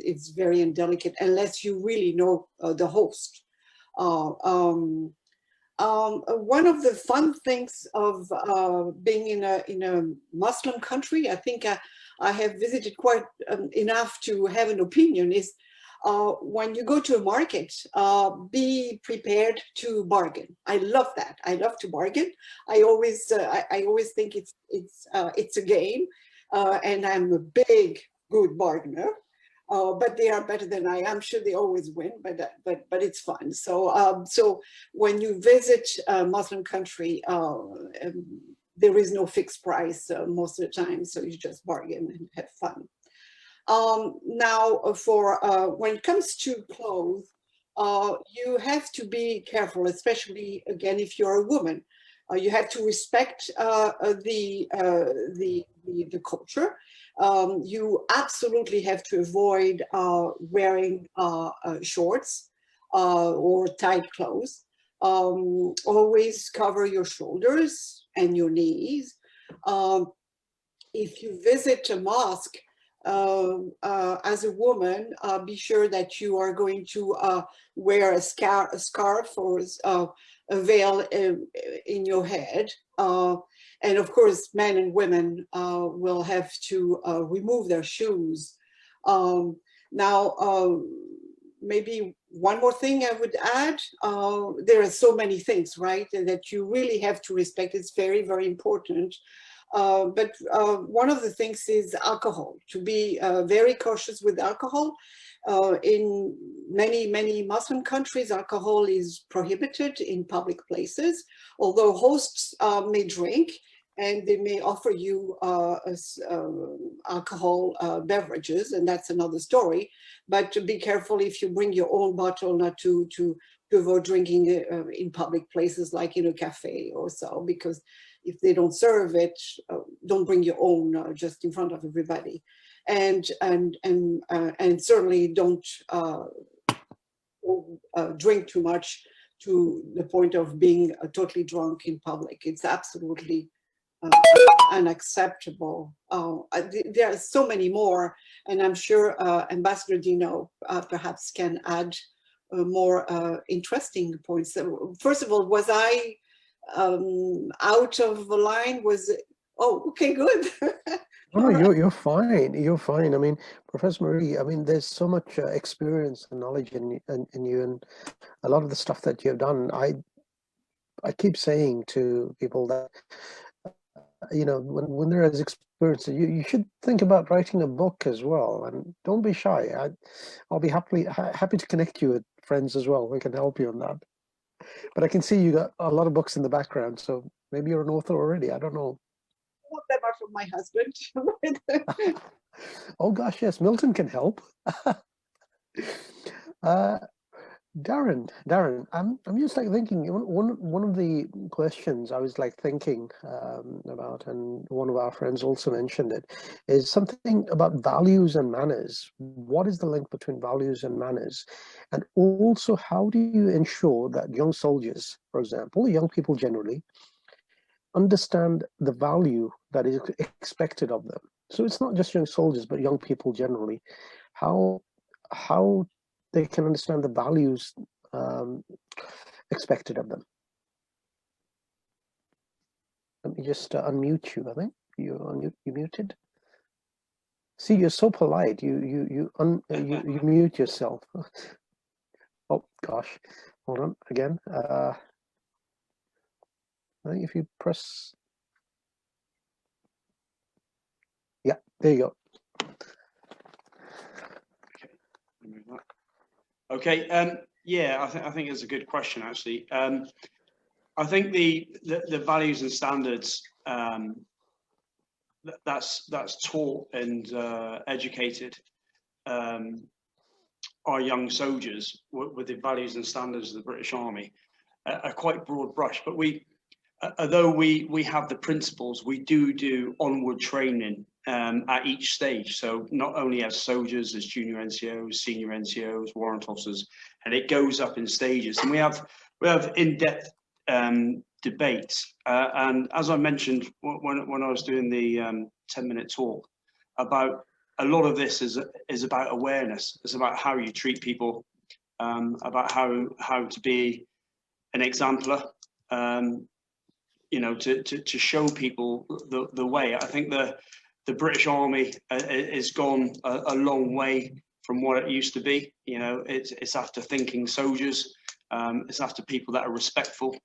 It's very indelicate unless you really know the host. One of the fun things of being in a Muslim country, I think I have visited quite enough to have an opinion, is when you go to a market, be prepared to bargain. I love that. I love to bargain. I always think it's a game, and I'm a big good bargainer. But they are better than I am. I'm sure they always win, but it's fun. So when you visit a Muslim country, there is no fixed price most of the time. So you just bargain and have fun. Now, for when it comes to clothes, you have to be careful, especially again if you're a woman. You have to respect the culture. You absolutely have to avoid wearing shorts or tight clothes. Always cover your shoulders and your knees. If you visit a mosque, as a woman, be sure that you are going to wear a scarf or a veil in your head. And of course, men and women will have to remove their shoes. Now, maybe one more thing I would add, there are so many things, right, that you really have to respect. It's very, very important. But one of the things is alcohol, to be very cautious with alcohol. In many Muslim countries, alcohol is prohibited in public places, although hosts may drink and they may offer you alcohol beverages, and that's another story. But be careful if you bring your own bottle, not to avoid drinking in public places like in a cafe or so, because if they don't serve it, don't bring your own just in front of everybody, and certainly don't drink too much to the point of being totally drunk in public. It's absolutely unacceptable. There are so many more, and I'm sure Ambassador Dino perhaps can add more interesting points. First of all, was I out of the line? Oh, okay, good. No, you're fine. You're fine. I mean, Professor Marie, I mean, there's so much experience and knowledge in you, and a lot of the stuff that you've done. I keep saying to people that, you know, when there is experience, you should think about writing a book as well, and don't be shy. I'll be happy to connect you with friends as well. We can help you on that. But I can see you got a lot of books in the background, so maybe you're an author already. I don't know. Some of them are from my husband. Oh gosh, yes, Milton can help. uh, Darren, I'm just like thinking. One of the questions I was like thinking about, and one of our friends also mentioned it, is something about values and manners. What is the link between values and manners, and also how do you ensure that young soldiers, for example, young people generally, understand the value that is expected of them? So it's not just young soldiers, but young people generally. How they can understand the values um, expected of them. Let me just unmute you. I think you muted. See, you're so polite. You mute yourself. Oh gosh, hold on again. I think if you press, yeah, there you go. Okay. Yeah, I think it's a good question, actually. I think the values and standards that's taught and educated our young soldiers with the values and standards of the British Army are quite broad brush. But although we have the principles, we do onward training at each stage. So not only as soldiers, as junior NCOs, senior NCOs, warrant officers, and it goes up in stages. And we have in-depth debates. And as I mentioned when I was doing the 10-minute talk, about a lot of this is about awareness. It's about how you treat people, about how to be an exemplar. You know, to show people the way. I think the British Army has gone a long way from what it used to be. You know, it's after thinking soldiers. It's after people that are respectful.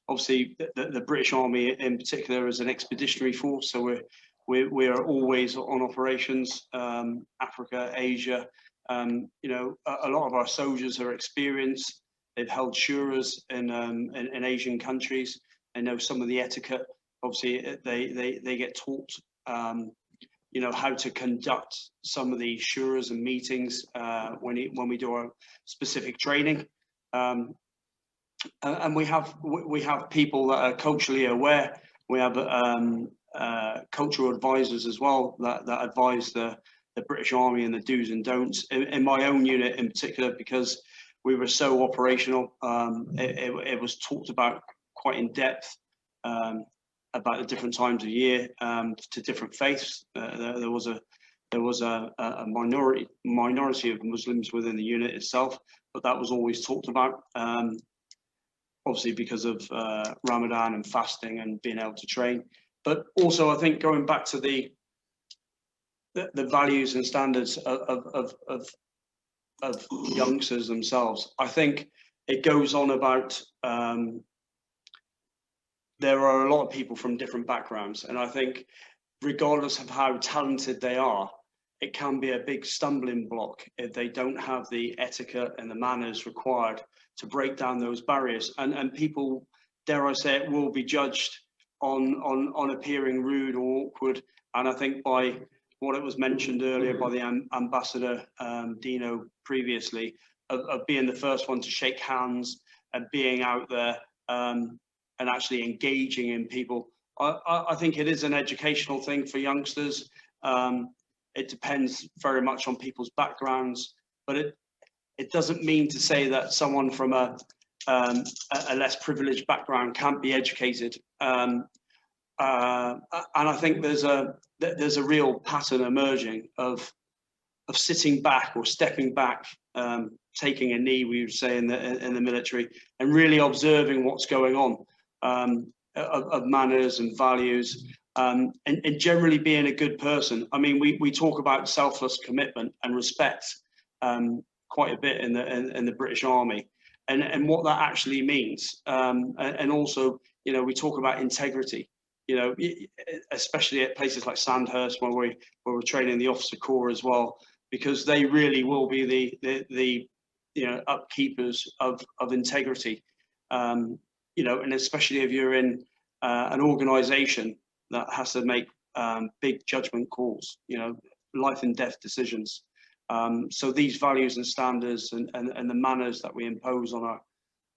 Obviously, the British Army in particular is an expeditionary force, so we are always on operations, Africa, Asia. You know, a lot of our soldiers are experienced. They've held Shuras in Asian countries. They know some of the etiquette. Obviously, they get taught, you know, how to conduct some of the Shuras and meetings when we do our specific training. And we have people that are culturally aware. We have cultural advisors as well that advise the British Army and the do's and don'ts. In my own unit in particular, because we were so operational, it was talked about quite in depth about the different times of year to different faiths. There was a minority of Muslims within the unit itself, but that was always talked about. Obviously because of Ramadan and fasting and being able to train. But also I think going back to the values and standards of youngsters themselves, I think it goes on about there are a lot of people from different backgrounds, and I think regardless of how talented they are, it can be a big stumbling block if they don't have the etiquette and the manners required to break down those barriers. And people, dare I say it, will be judged on appearing rude or awkward. And I think by what it was mentioned earlier by the Ambassador Dino previously, of being the first one to shake hands and being out there and actually engaging in people, I think it is an educational thing for youngsters. It depends very much on people's backgrounds, but it doesn't mean to say that someone from a less privileged background can't be educated. And I think there's a real pattern emerging of sitting back or stepping back, taking a knee, we would say in the military, and really observing what's going on, of manners and values. and generally being a good person. I mean, we talk about selfless commitment and respect quite a bit in the British Army, and what that actually means. And also, you know, we talk about integrity. You know, especially at places like Sandhurst, where we're training the officer corps as well, because they really will be the you know, upkeepers of integrity. You know, and especially if you're in an organisation that has to make big judgment calls, you know, life and death decisions. So these values and standards and the manners that we impose on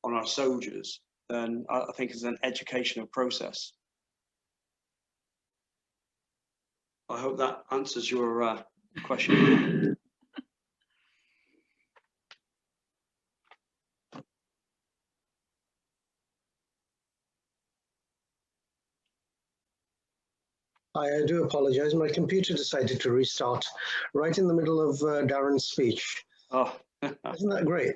our soldiers, then I think is an educational process. I hope that answers your question. I do apologize. My computer decided to restart right in the middle of Darren's speech. Oh. Isn't that great?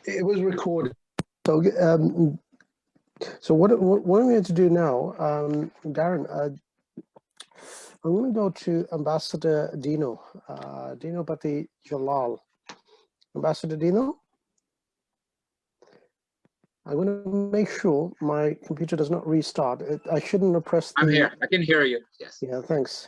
It was recorded. So what I'm going to do now, Darren, I'm going to go to Ambassador Dino Bati Jalal. Ambassador Dino? I'm going to make sure my computer does not restart. I shouldn't have pressed I'm here. I can hear you. Yes. Yeah, thanks.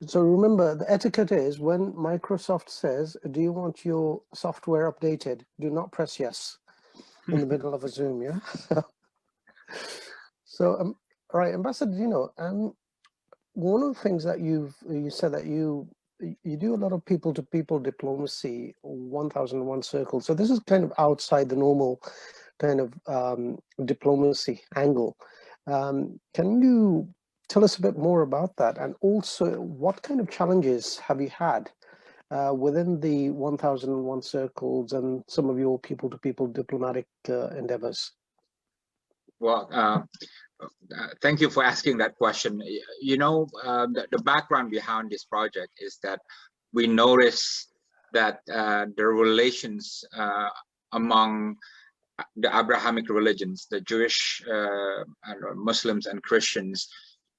So remember, the etiquette is when Microsoft says, do you want your software updated? Do not press yes in the middle of a Zoom, yeah? So, all right, Ambassador Dino, one of the things that you said that you do a lot of people-to-people diplomacy, 1001 circles. So this is kind of outside the normal kind of diplomacy angle. Can you tell us a bit more about that? And also, what kind of challenges have you had within the 1001 circles and some of your people-to-people diplomatic endeavors? Well, thank you for asking that question. You know, the background behind this project is that we notice that the relations among the Abrahamic religions, the Jewish, Muslims and Christians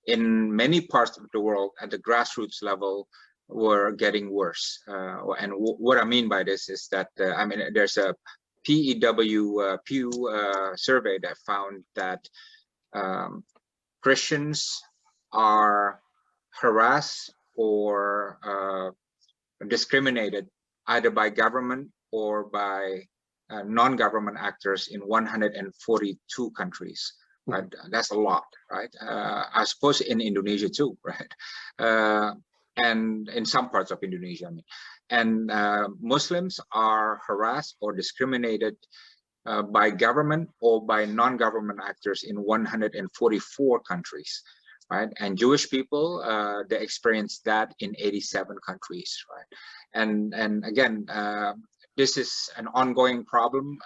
in many parts of the world at the grassroots level were getting worse. And what I mean by this is that, I mean, there's a Pew survey that found that Christians are harassed or discriminated either by government or by non-government actors in 142 countries. Right? That's a lot, right? I suppose in Indonesia too, right? And in some parts of Indonesia, I mean. And Muslims are harassed or discriminated by government or by non-government actors in 144 countries, right? And Jewish people, they experience that in 87 countries, right? And again, this is an ongoing problem.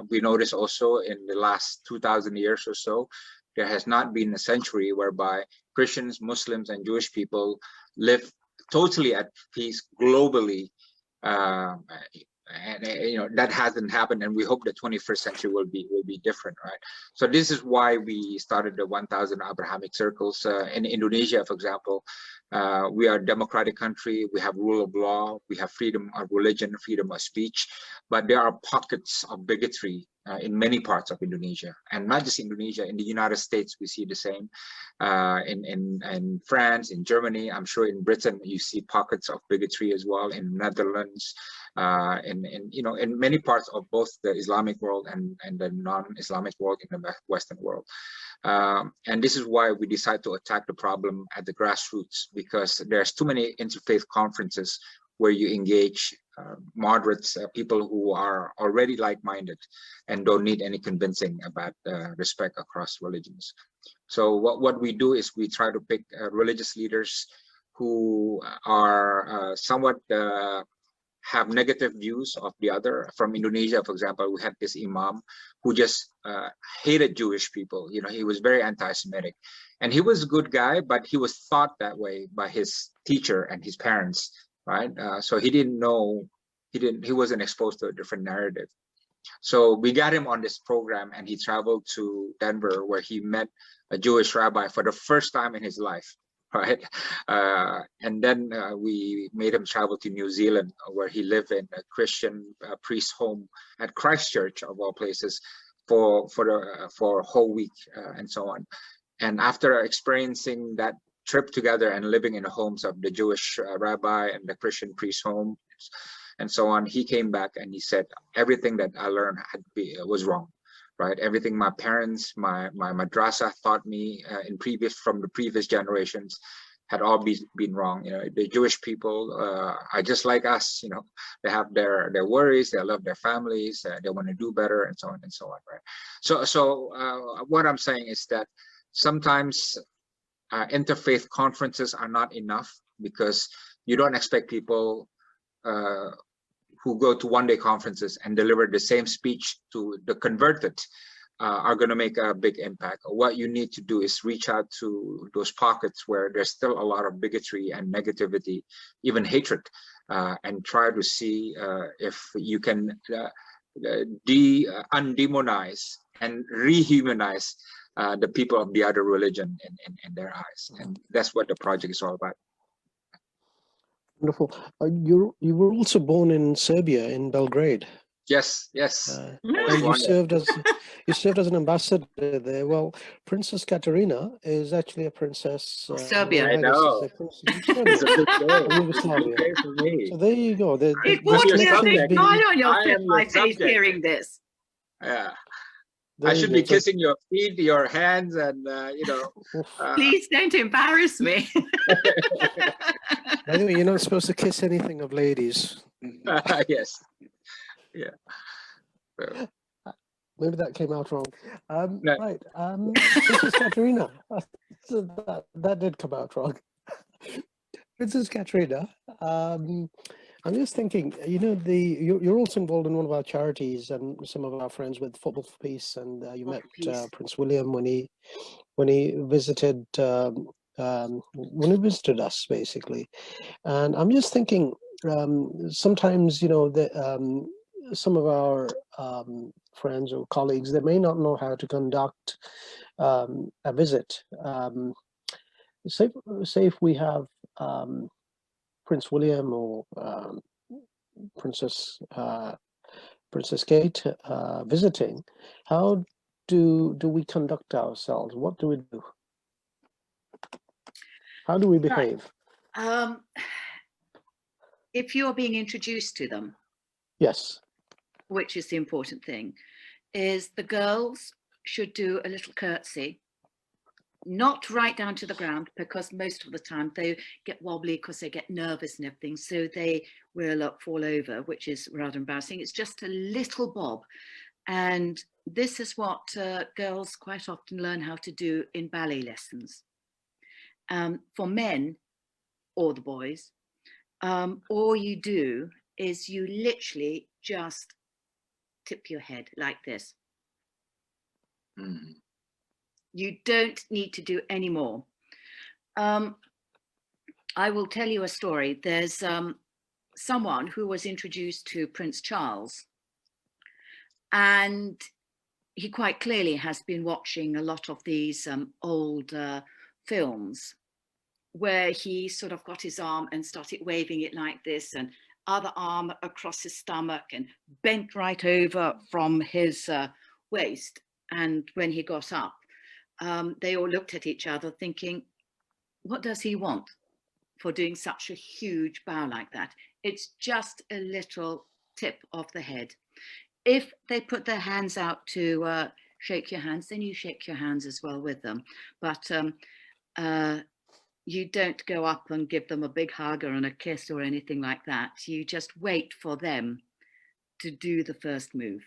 We notice also in the last 2,000 years or so, there has not been a century whereby Christians, Muslims, and Jewish people live totally at peace globally. And you know, that hasn't happened, and we hope the 21st century will be different, right? So this is why we started the 1000 Abrahamic circles in Indonesia, for example. We are a democratic country. We have rule of law. We have freedom of religion, freedom of speech, but there are pockets of bigotry in many parts of Indonesia, and not just Indonesia. In the United States, we see the same. In France, in Germany, I'm sure in Britain you see pockets of bigotry as well. In Netherlands, you know, in many parts of both the Islamic world and the non-Islamic world in the Western world. And this is why we decide to attack the problem at the grassroots, because there's too many interfaith conferences where you engage moderates, people who are already like-minded and don't need any convincing about respect across religions. So what we do is we try to pick religious leaders who are somewhat have negative views of the other. From Indonesia, for example, we had this imam who just hated Jewish people. You know, he was very anti-Semitic, and he was a good guy, but he was taught that way by his teacher and his parents, right? So he didn't know, he wasn't exposed to a different narrative. So we got him on this program, and he traveled to Denver, where he met a Jewish rabbi for the first time in his life, right? And then we made him travel to New Zealand, where he lived in a Christian priest home at Christchurch, of all places, for a whole week, and so on. And after experiencing that trip together and living in the homes of the Jewish rabbi and the Christian priest home and so on, he came back and he said, everything that I learned was wrong, right? Everything my parents, my madrasa taught me from the previous generations had all been wrong. You know, the Jewish people are just like us. You know, they have their worries, they love their families, they want to do better, and so on and so on, right? So what I'm saying is that sometimes interfaith conferences are not enough, because you don't expect people who go to one-day conferences and deliver the same speech to the converted are going to make a big impact. What you need to do is reach out to those pockets where there's still a lot of bigotry and negativity, even hatred, and try to see if you can undemonize and rehumanize the people of the other religion in their eyes. And that's what the project is all about. Wonderful. You were also born in Serbia, in Belgrade. Yes. And you served as an ambassador there. Well, Princess Katerina is actually a princess. Serbia. I know. It's a big day. Yugoslavia. Big day for me. So there you go. It brought me a big smile on my face subject. hearing this. Yeah. There I you should go. be kissing your feet, your hands, and you know. Please don't embarrass me. By the way, you're not supposed to kiss anything of ladies. Yes. Yeah. So, Maybe that came out wrong. No. Right. Princess Katerina. So that did come out wrong. Princess Katerina. I'm just thinking, you know, you're also involved in one of our charities, and some of our friends with Football for Peace, and you met Prince William when he visited us, basically. And I'm just thinking, sometimes, you know, some of our friends or colleagues, they may not know how to conduct a visit. Say if we have Prince William or Princess Kate visiting, how do we conduct ourselves? What do we do? How do we behave? If you're being introduced to them, Yes. which is the important thing, is the girls should do a little curtsy, not right down to the ground, because most of the time they get wobbly because they get nervous and everything, so they will fall over, which is rather embarrassing. It's just a little bob, and this is what girls quite often learn how to do in ballet lessons. For men or the boys, all you do is you literally just tip your head like this. You don't need to do any more. I will tell you a story. There's someone who was introduced to Prince Charles, and he quite clearly has been watching a lot of these old films where he sort of got his arm and started waving it like this, and other arm across his stomach, and bent right over from his waist. And when he got up, they all looked at each other thinking, what does he want for doing such a huge bow like that? It's just a little tip of the head. If they put their hands out to shake your hands, then you shake your hands as well with them. But you don't go up and give them a big hug or a kiss or anything like that. You just wait for them to do the first move.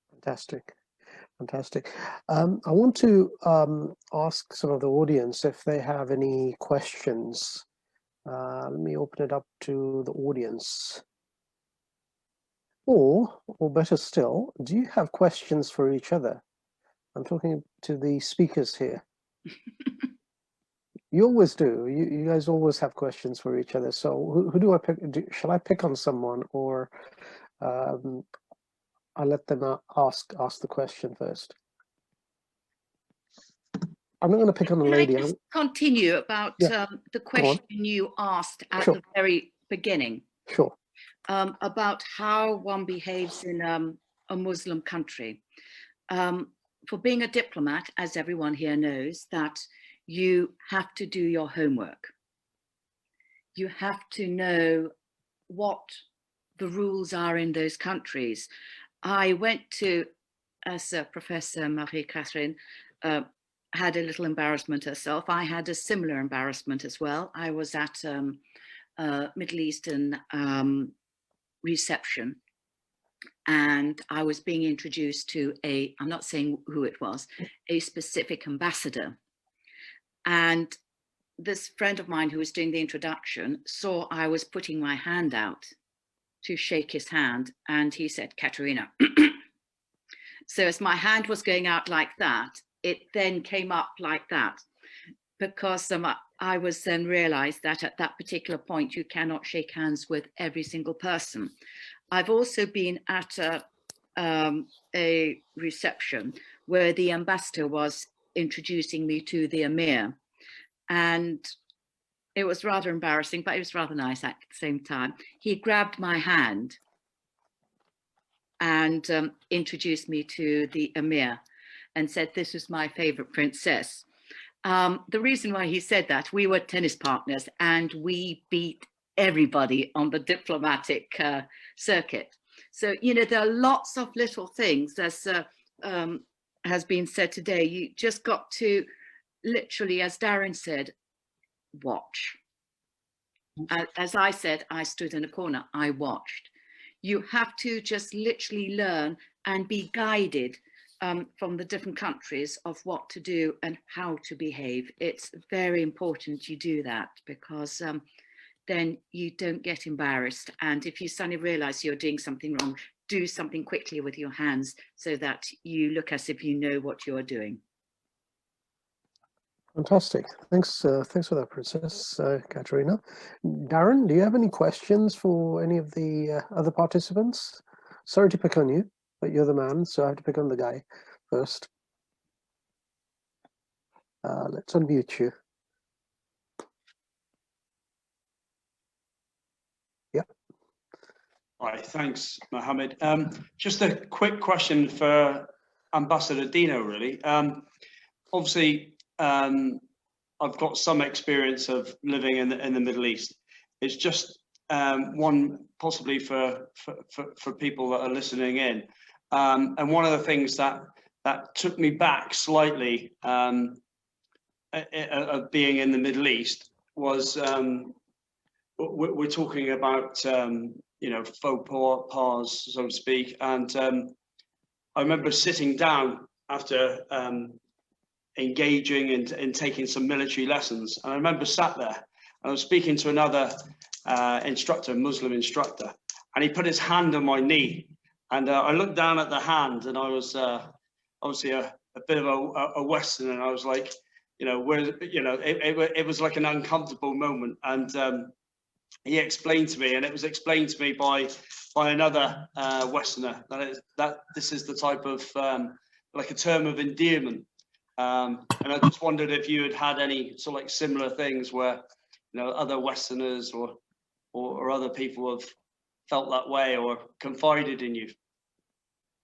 Fantastic. I want to ask some of the audience if they have any questions. Let me open it up to the audience. Or better still, do you have questions for each other? I'm talking to the speakers here. You always do. You guys always have questions for each other. So who do I pick? Shall I pick on someone, or I'll let them ask the question first. I'm not going to pick on the lady. Can I just continue about Yeah. the question you asked at Sure. the very beginning Sure. about how one behaves in a Muslim country? For being a diplomat, as everyone here knows, that you have to do your homework. You have to know what the rules are in those countries. I went to, as Professor Marie-Catherine had a little embarrassment herself, I had a similar embarrassment as well. I was at Middle Eastern reception, and I was being introduced to I'm not saying who it was, a specific ambassador. And this friend of mine who was doing the introduction saw I was putting my hand out to shake his hand, and he said, "Katerina." So as my hand was going out like that, it then came up like that, because I was then realized that at that particular point, you cannot shake hands with every single person. I've also been at a reception where the ambassador was introducing me to the emir, and it was rather embarrassing, but it was rather nice at the same time. He grabbed my hand and introduced me to the emir and said, "This is my favorite princess." The reason why he said that, we were tennis partners and we beat everybody on the diplomatic circuit. So, you know, there are lots of little things, as has been said today. You just got to literally, as Darren said, watch. As I said, I stood in a corner, I watched. You have to just literally learn and be guided from the different countries of what to do and how to behave. It's very important you do that, because then you don't get embarrassed. And if you suddenly realize you're doing something wrong, do something quickly with your hands so that you look as if you know what you're doing. Fantastic. Thanks for that, Princess Katerina. Darren, do you have any questions for any of the other participants? Sorry to pick on you, but you're the man, so I have to pick on the guy first. Let's unmute you. Yeah. All right, thanks, Mohammed. Just a quick question for Ambassador Dino, really. Obviously, I've got some experience of living in the Middle East. It's just one possibly for people that are listening in. And one of the things that took me back slightly of being in the Middle East was we're talking about you know, faux pas, so to speak. And I remember sitting down after engaging and taking some military lessons, and I remember sat there and I was speaking to another instructor, Muslim instructor, and he put his hand on my knee, and I looked down at the hand, and I was obviously a bit of a Westerner, and I was like, you know, where, you know, it was like an uncomfortable moment. And he explained to me, and it was explained to me by another Westerner, that this is the type of like a term of endearment. And I just wondered if you had any sort of like similar things where, you know, other Westerners or other people have felt that way or confided in you.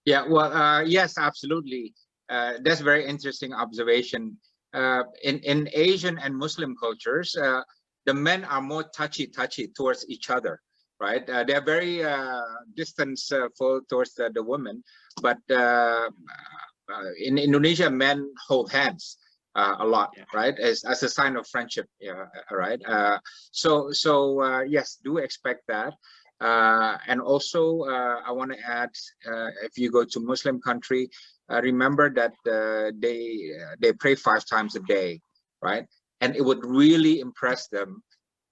Yeah, well, yes, absolutely. That's a very interesting observation. In Asian and Muslim cultures, the men are more touchy towards each other, right? They're very distantful towards the women, but in Indonesia, men hold hands a lot, yeah, right? As a sign of friendship, yeah, right? So yes, do expect that. And also, I want to add, if you go to Muslim country, remember that they pray 5 times a day, right? And it would really impress them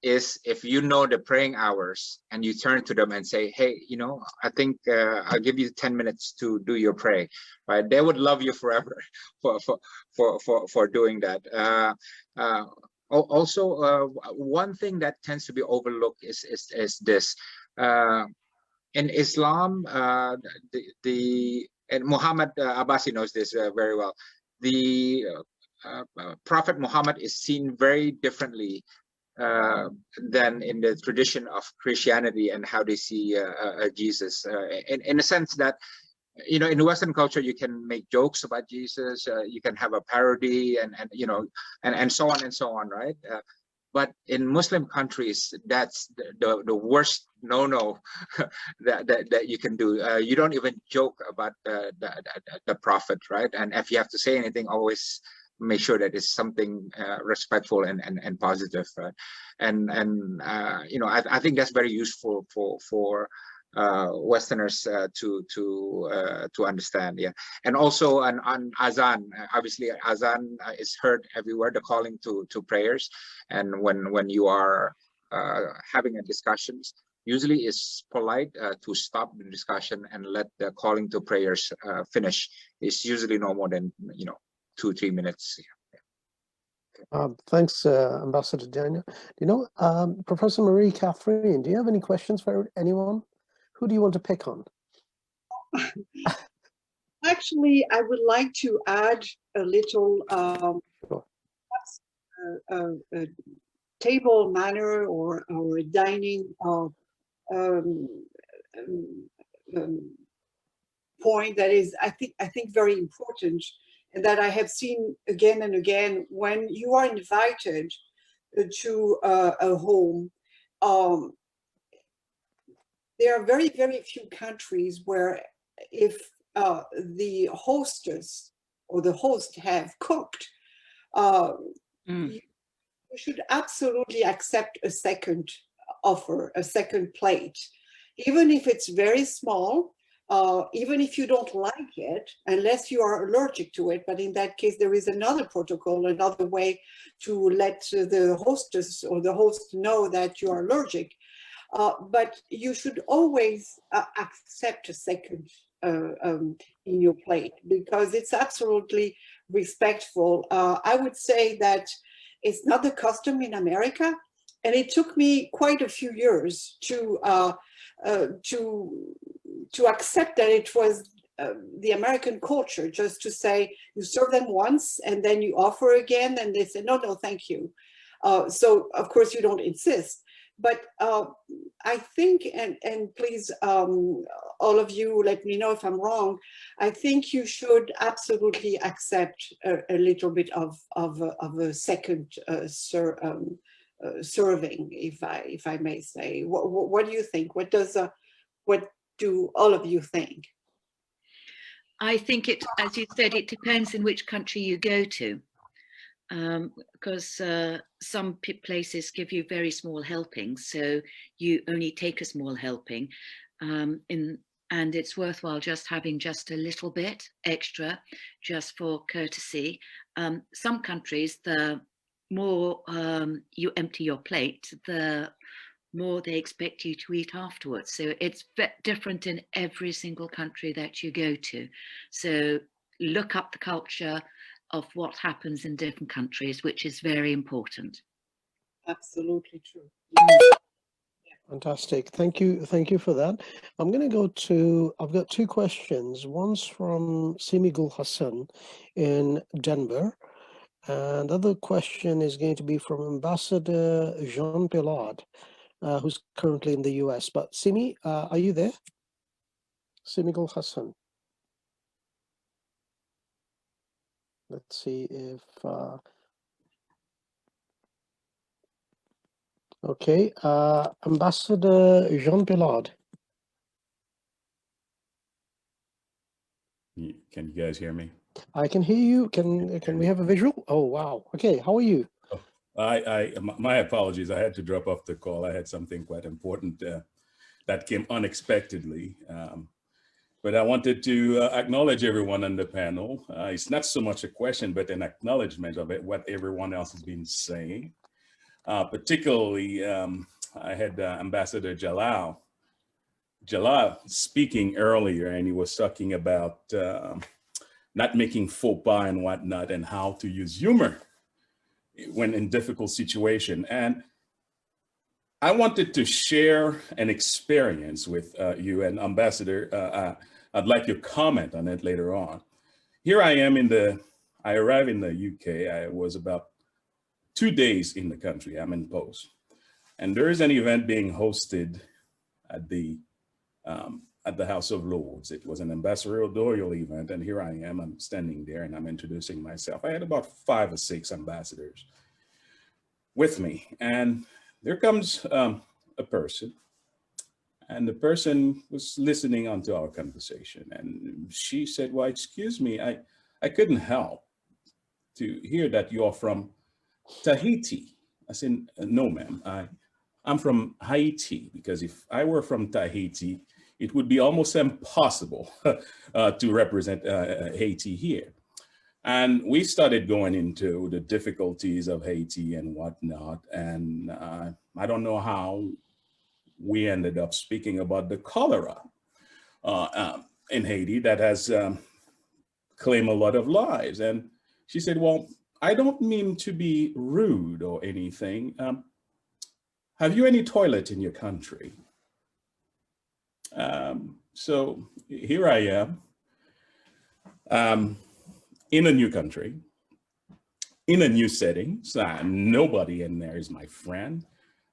is if you know the praying hours and you turn to them and say, hey, you know, I think I'll give you 10 minutes to do your prayer, right? They would love you forever for doing that. Also, one thing that tends to be overlooked is this. in Islam, and Muhammad Abbasi knows this very well. The Prophet Muhammad is seen very differently than in the tradition of Christianity and how they see Jesus. In a sense that, you know, in Western culture, you can make jokes about Jesus, you can have a parody, and you know, and so on and so on, right? But in Muslim countries, that's the worst no that you can do. You don't even joke about the prophet, right? And if you have to say anything, always make sure that it's something respectful and positive. And you know, I think that's very useful for Westerners to understand. Yeah. And also on azan, obviously azan is heard everywhere, the calling to prayers. And when you are having a discussions, usually it's polite to stop the discussion and let the calling to prayers finish. It's usually no more than, you know, 2-3 minutes. Thanks, Ambassador Daniel. You know, Professor Marie Catherine, do you have any questions for anyone? Who do you want to pick on? Actually, I would like to add a little Sure. table manner or a dining point that is, I think very important, and that I have seen again and again. When you are invited to a home, there are very, very few countries where if the hostess or the host have cooked, you should absolutely accept a second offer, a second plate, even if it's very small, even if you don't like it, unless you are allergic to it. But in that case, there is another protocol, another way to let the hostess or the host know that you are allergic. But you should always accept a second in your plate, because it's absolutely respectful. I would say that it's not the custom in America, and it took me quite a few years to accept that it was the American culture, just to say you serve them once and then you offer again, and they say no, thank you. So of course you don't insist. But I think, and please, all of you, let me know if I'm wrong. I think you should absolutely accept a little bit of a second serving, if I may say. What do you think? What do all of you think? I think it, as you said, it depends in which country you go to. Because some places give you very small helpings, so you only take a small helping, and it's worthwhile just having just a little bit extra, just for courtesy. Some countries, the more you empty your plate, the more they expect you to eat afterwards. So it's different in every single country that you go to. So look up the culture of what happens in different countries, which is very important. Absolutely true. Fantastic. Thank you for that. I'm going to go to, I've got 2 questions. One's from Simigul Hassan in Denver. And the other question is going to be from Ambassador Jean Pillard, who's currently in the US. But Simi, are you there? Simigul Hassan. Let's see if, okay, Ambassador Jean Pillard. Can you guys hear me? I can hear you. Can we have a visual? Oh, wow. Okay, how are you? Oh, my apologies. I had to drop off the call. I had something quite important that came unexpectedly. But I wanted to acknowledge everyone on the panel. It's not so much a question, but an acknowledgement of it, what everyone else has been saying. Particularly, I had Ambassador Jalal speaking earlier, and he was talking about not making faux pas and whatnot, and how to use humor when in difficult situation. And I wanted to share an experience with you, and Ambassador, I'd like your comment on it later on. Here I am I arrived in the UK. I was about 2 days in the country. I'm in post. And there is an event being hosted at the House of Lords. It was an ambassadorial event, and here I am. I'm standing there, and I'm introducing myself. I had about 5 or 6 ambassadors with me, and there comes a person, and the person was listening onto our conversation, and she said, "Well, excuse me, I couldn't help to hear that you are from Tahiti." I said, "No, ma'am, I'm from Haiti, because if I were from Tahiti, it would be almost impossible to represent Haiti here." And we started going into the difficulties of Haiti and whatnot. And I don't know how we ended up speaking about the cholera in Haiti that has claimed a lot of lives. And she said, "Well, I don't mean to be rude or anything. Have you any toilet in your country?" So here I am in a new country, in a new setting. So nobody in there is my friend.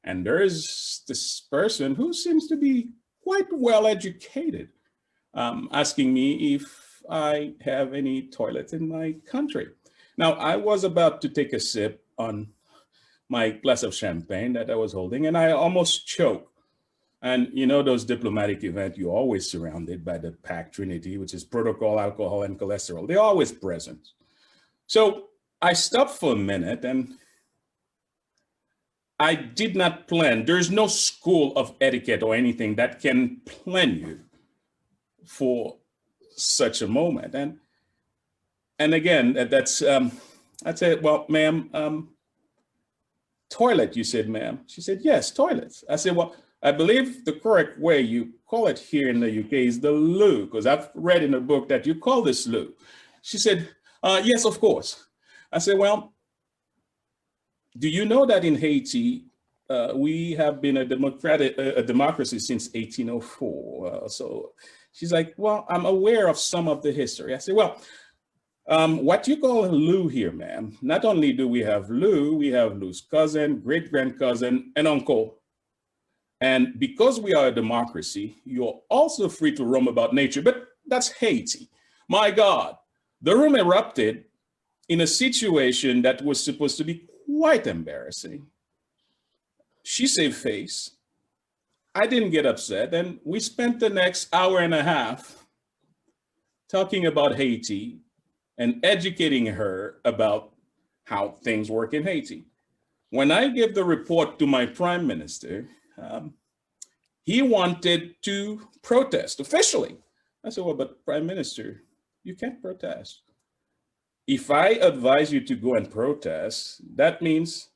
And there's this person who seems to be quite well educated, asking me if I have any toilets in my country. Now, I was about to take a sip on my glass of champagne that I was holding, and I almost choked. And you know, those diplomatic events, you're always surrounded by the packed trinity, which is protocol, alcohol, and cholesterol. They're always present. So I stopped for a minute, and I did not plan. There's no school of etiquette or anything that can plan you for such a moment. And again, that's, I said, "Well, ma'am, toilet," you said, "ma'am." She said, "Yes, toilets." I said, "Well, I believe the correct way you call it here in the UK is the loo, because I've read in a book that you call this loo." She said, "Yes, of course." I said, "Well, do you know that in Haiti, we have been a democracy since 1804? So she's like, "Well, I'm aware of some of the history." I said, "Well, what you call a loo here, ma'am, not only do we have Lou's cousin, great-grandcousin, and uncle. And because we are a democracy, you're also free to roam about nature, but that's Haiti. My God, the room erupted in a situation that was supposed to be quite embarrassing." She saved face. I didn't get upset, and we spent the next hour and a half talking about Haiti and educating her about how things work in Haiti. When I gave the report to my prime minister, he wanted to protest officially. I said, "Well, but Prime Minister, you can't protest. If I advise you to go and protest, that means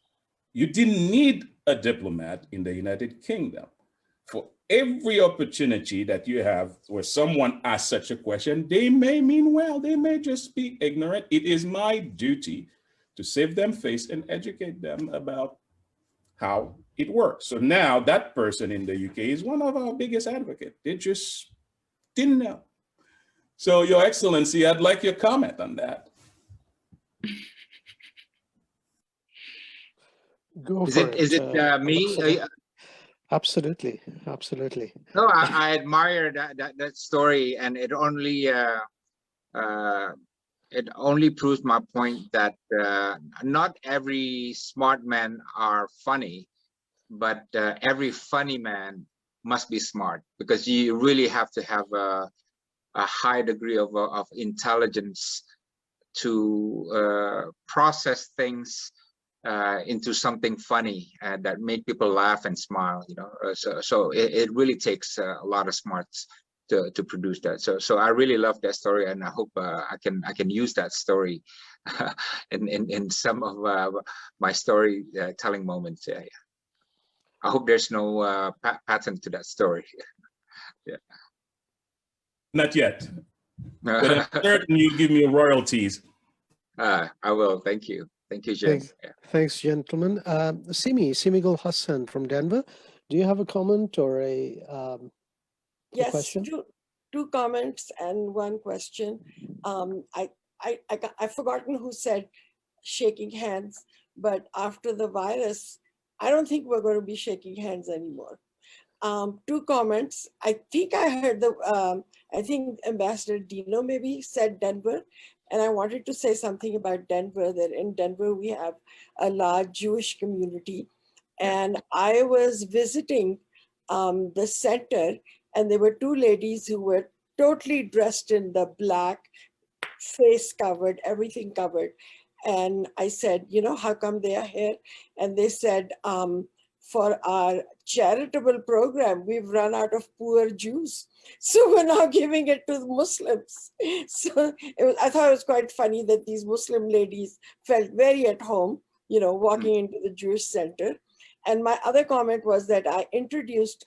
you didn't need a diplomat in the United Kingdom. For every opportunity that you have where someone asks such a question, they may mean well, they may just be ignorant. It is my duty to save them face and educate them about how it works." So now that person in the UK is one of our biggest advocates. They just didn't know. So, Your Excellency, I'd like your comment on that. Go Is for it me? Ambassador. Absolutely, absolutely. No, I admire that story, and it only proves my point that not every smart man are funny, but every funny man must be smart, because you really have to have a high degree of intelligence to process things into something funny that make people laugh and smile. You know, so it really takes a lot of smarts to produce that. So I really love that story, and I hope I can use that story in some of my story telling moments. I hope there's no patent to that story. Yeah. Not yet, but I'm certain you give me royalties. I will. Thank you. Thank you, Jen. Yeah. Thanks, gentlemen. Simi Gul Hassan from Denver. Do you have a comment or a Yes, question? two comments and one question. I've forgotten who said shaking hands, but after the virus, I don't think we're going to be shaking hands anymore. Two comments. I think I heard I think Ambassador Dino maybe said Denver, and I wanted to say something about Denver, that in Denver we have a large Jewish community. And I was visiting the center, and there were two ladies who were totally dressed in the black, face covered, everything covered. And I said, you know, how come they are here? And they said, for our charitable program, we've run out of poor Jews. So we're now giving it to the Muslims. So I thought it was quite funny that these Muslim ladies felt very at home, you know, walking into the Jewish center. And my other comment was that I introduced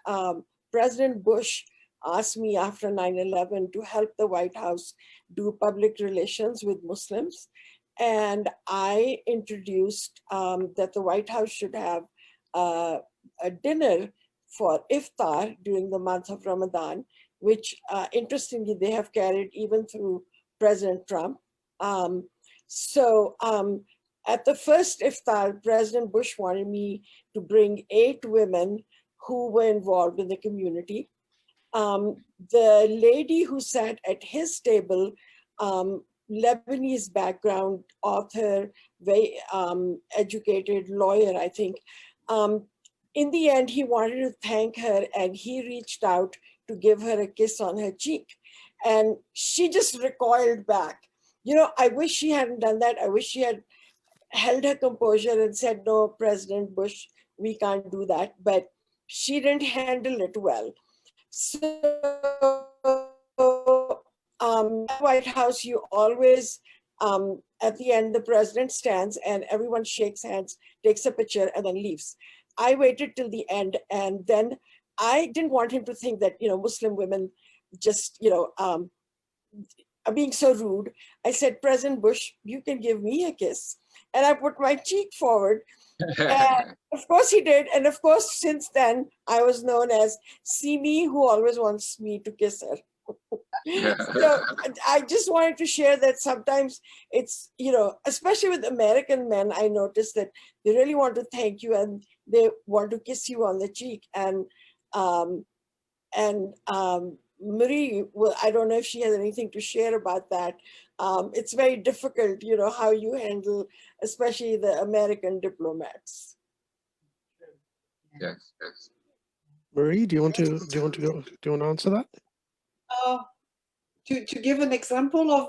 President Bush asked me after 9/11 to help the White House do public relations with Muslims. And I introduced that the White House should have a dinner for iftar during the month of Ramadan, which interestingly, they have carried even through President Trump. At the first iftar, President Bush wanted me to bring 8 women who were involved in the community. The lady who sat at his table, Lebanese background, author, very educated lawyer, I think. In the end, he wanted to thank her, and he reached out to give her a kiss on her cheek. And she just recoiled back. You know, I wish she hadn't done that. I wish she had held her composure and said, no, President Bush, we can't do that. But she didn't handle it well. So at White House, you always, at the end, the president stands and everyone shakes hands, takes a picture, and then leaves. I waited till the end, and then I didn't want him to think that, you know, Muslim women just, you know, are being so rude. I said, President Bush, you can give me a kiss. And I put my cheek forward. And of course he did. And of course, since then, I was known as Simi, who always wants me to kiss her. So I just wanted to share that sometimes it's, you know, especially with American men, I noticed that they really want to thank you and they want to kiss you on the cheek. And Marie, well, I don't know if she has anything to share about that. It's very difficult, you know, how you handle, especially the American diplomats. Yes, yes. Marie, do you want to answer that? To give an example of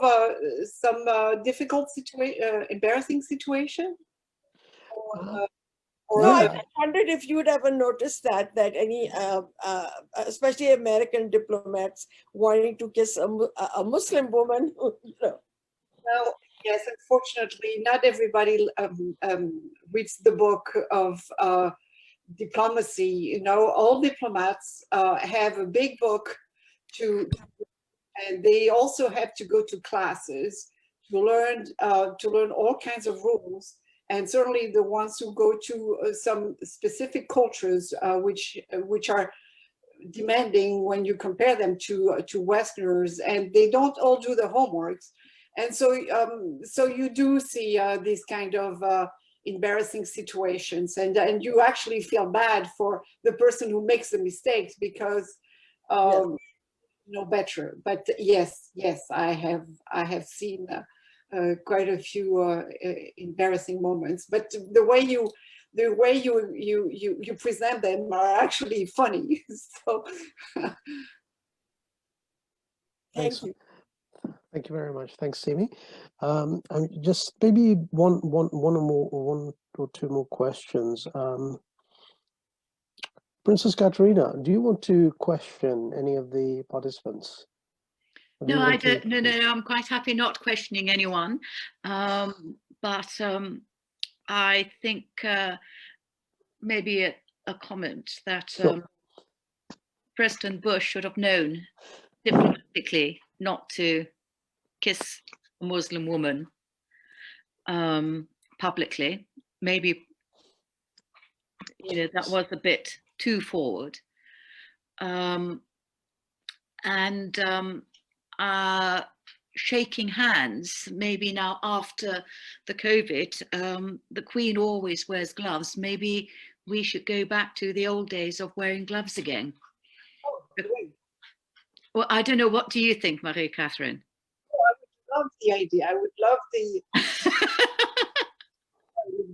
some difficult embarrassing situation? No, I wondered if you would ever notice that any, especially American diplomats wanting to kiss a Muslim woman, you know. Well, yes, unfortunately, not everybody reads the book of diplomacy. You know, all diplomats have a big book and they also have to go to classes to learn all kinds of rules. And certainly the ones who go to some specific cultures, which are demanding when you compare them to Westerners, and they don't all do the homeworks. And so, so you do see these kind of embarrassing situations, and you actually feel bad for the person who makes the mistakes because no better. But yes, I have seen quite a few embarrassing moments. But the way you present them are actually funny. So Thanks. Thank you. Thank you very much. Thanks, Simi. And just maybe one or two more questions. Princess Katerina, do you want to question any of the participants? No, I don't. No, I'm quite happy not questioning anyone. But I think maybe a comment that President Bush should have known diplomatically not to kiss a Muslim woman. publicly. Maybe, you know, that was a bit too forward. Shaking hands, maybe now after the COVID, the Queen always wears gloves. Maybe we should go back to the old days of wearing gloves again. Oh, great. Well, I don't know. What do you think, Marie-Catherine? Love the idea. I would love the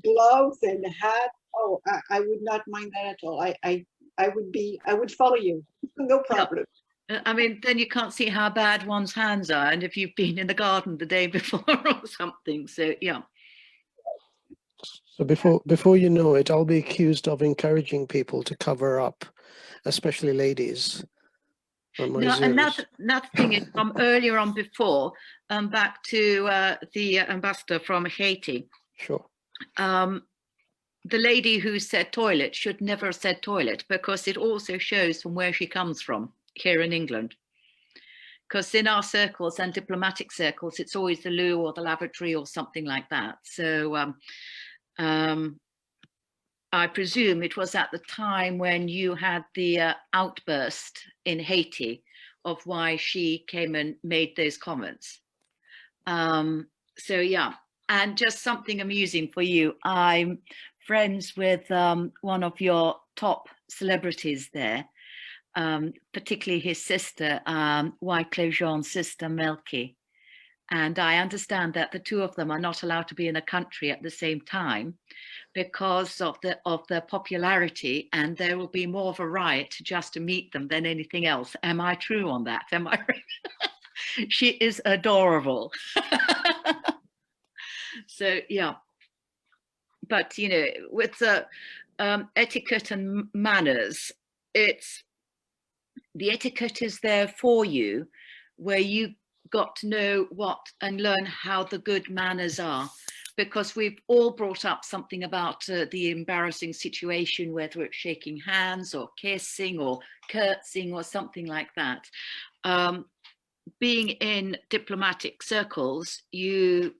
gloves and hat. Oh, I would not mind that at all. I would follow you. No problem. I mean, then you can't see how bad one's hands are, and if you've been in the garden the day before or something. So yeah. So before you know it, I'll be accused of encouraging people to cover up, especially ladies. Now, another thing is from earlier on before, back to the ambassador from Haiti. Sure. The lady who said toilet should never have said toilet, because it also shows from where she comes from here in England. Because in our circles and diplomatic circles, it's always the loo or the lavatory or something like that. So I presume it was at the time when you had the outburst in Haiti of why she came and made those comments. So yeah, and just something amusing for you. I'm friends with one of your top celebrities there, particularly his sister, Wycliffe Jean's sister, Melky. And I understand that the two of them are not allowed to be in a country at the same time because of their popularity, and there will be more of a riot just to meet them than anything else. Am I true on that? Am I right? She is adorable. So yeah, but you know, with the etiquette and manners, the etiquette is there for you, where you got to know what and learn how the good manners are, because we've all brought up something about the embarrassing situation, whether it's shaking hands or kissing or curtsying or something like that. Being in diplomatic circles, you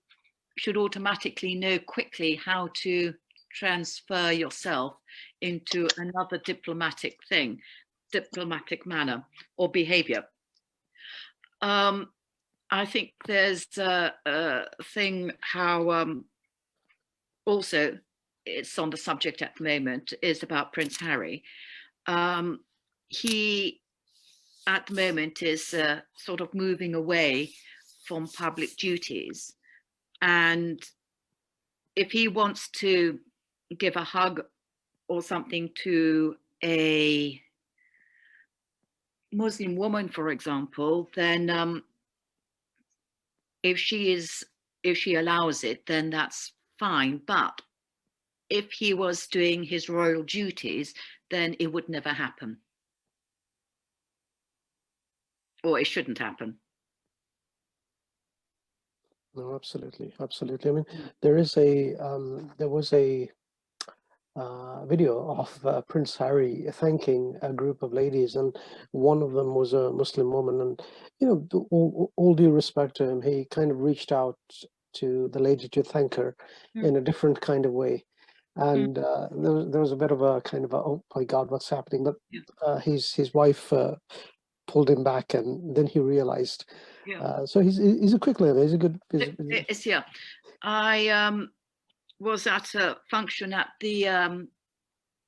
should automatically know quickly how to transfer yourself into another diplomatic manner or behavior. I think there's a thing how also it's on the subject at the moment is about Prince Harry. He at the moment is sort of moving away from public duties, and if he wants to give a hug or something to a Muslim woman, for example, then if she allows it, then that's fine. But if he was doing his royal duties, then it would never happen, or it shouldn't happen. No, absolutely, absolutely. I mean, there was a video of Prince Harry thanking a group of ladies, and one of them was a Muslim woman. And you know, all due respect to him, he kind of reached out to the lady to thank her in a different kind of way. And there was a bit of a kind of a, oh my God, what's happening? But his wife pulled him back, and then he realized. So he's a quick learner. He's a good. Yeah, I was at a function at the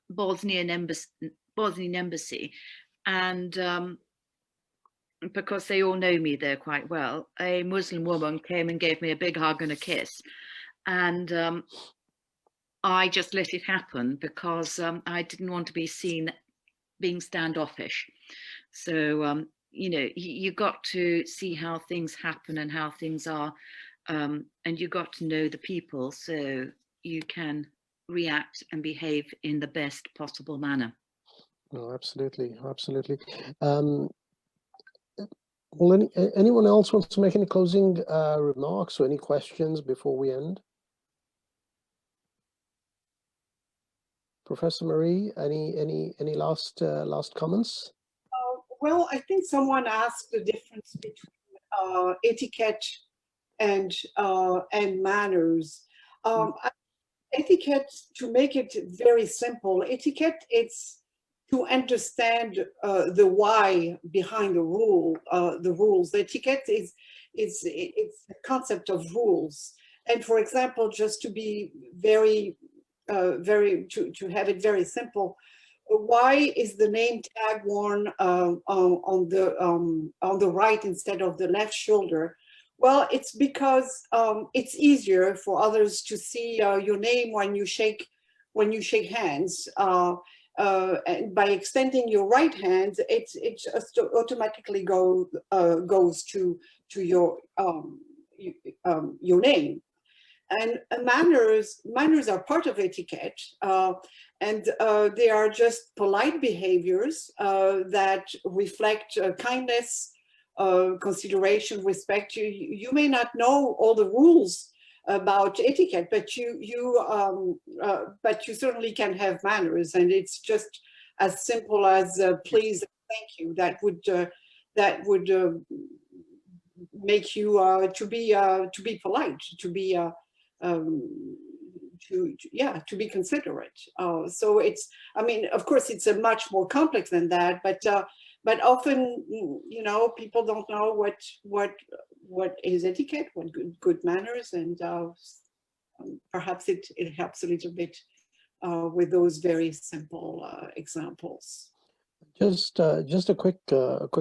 Bosnian embassy, and because they all know me there quite well, a Muslim woman came and gave me a big hug and a kiss, and I just let it happen because I didn't want to be seen being standoffish. So you know, you got to see how things happen and how things are, and you got to know the people so you can react and behave in the best possible manner. No, absolutely, absolutely. Well, anyone else wants to make any closing remarks or any questions before we end? Professor Marie, any last comments? Well, I think someone asked the difference between etiquette and manners. etiquette, to make it very simple, etiquette, it's to understand the why behind the rules. The etiquette is it's a concept of rules. And for example, just to be very to have it very simple, why is the name tag worn on the right instead of the left shoulder? Well, it's because it's easier for others to see your name when you shake hands. And by extending your right hand, it just automatically goes to your name. And manners are part of etiquette, and they are just polite behaviors that reflect kindness, consideration, respect. You may not know all the rules about etiquette, but you certainly can have manners, and it's just as simple as please, thank you. That would make you to be polite, to be to be considerate. So it's, I mean, of course, it's a much more complex than that, but often, you know, people don't know what is etiquette, what good manners, and perhaps it helps a little bit with those very simple examples. Just a quick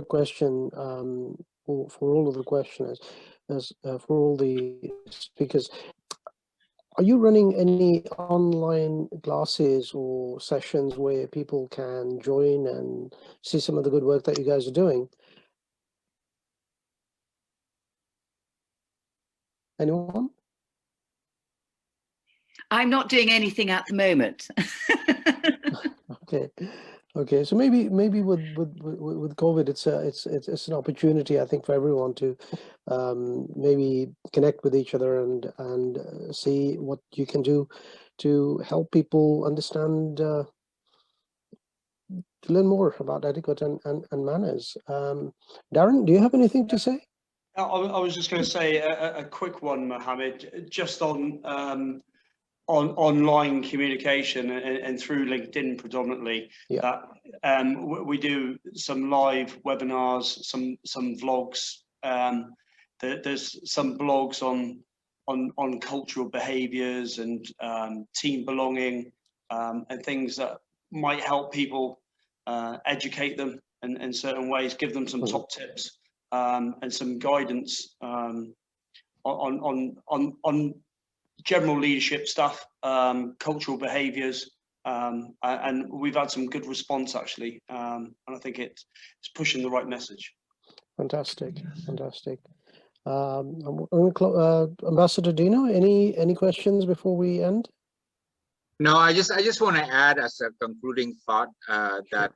question for all of the questioners, for all the speakers. Are you running any online classes or sessions where people can join and see some of the good work that you guys are doing? Anyone? I'm not doing anything at the moment. Okay. So maybe with COVID, it's an opportunity, I think, for everyone to maybe connect with each other and see what you can do to help people understand, to learn more about etiquette and manners. Darren, do you have anything to say? I was just going to say a quick one, Mohammed, just on online communication and through LinkedIn predominantly. Yeah. We do some live webinars, some vlogs. There's some blogs on cultural behaviours and team belonging, and things that might help people, educate them in certain ways, give them some top tips and some guidance on general leadership stuff, cultural behaviours, and we've had some good response actually, and I think it's pushing the right message. Fantastic. Ambassador Dino, any questions before we end? No, I just want to add as a concluding thought that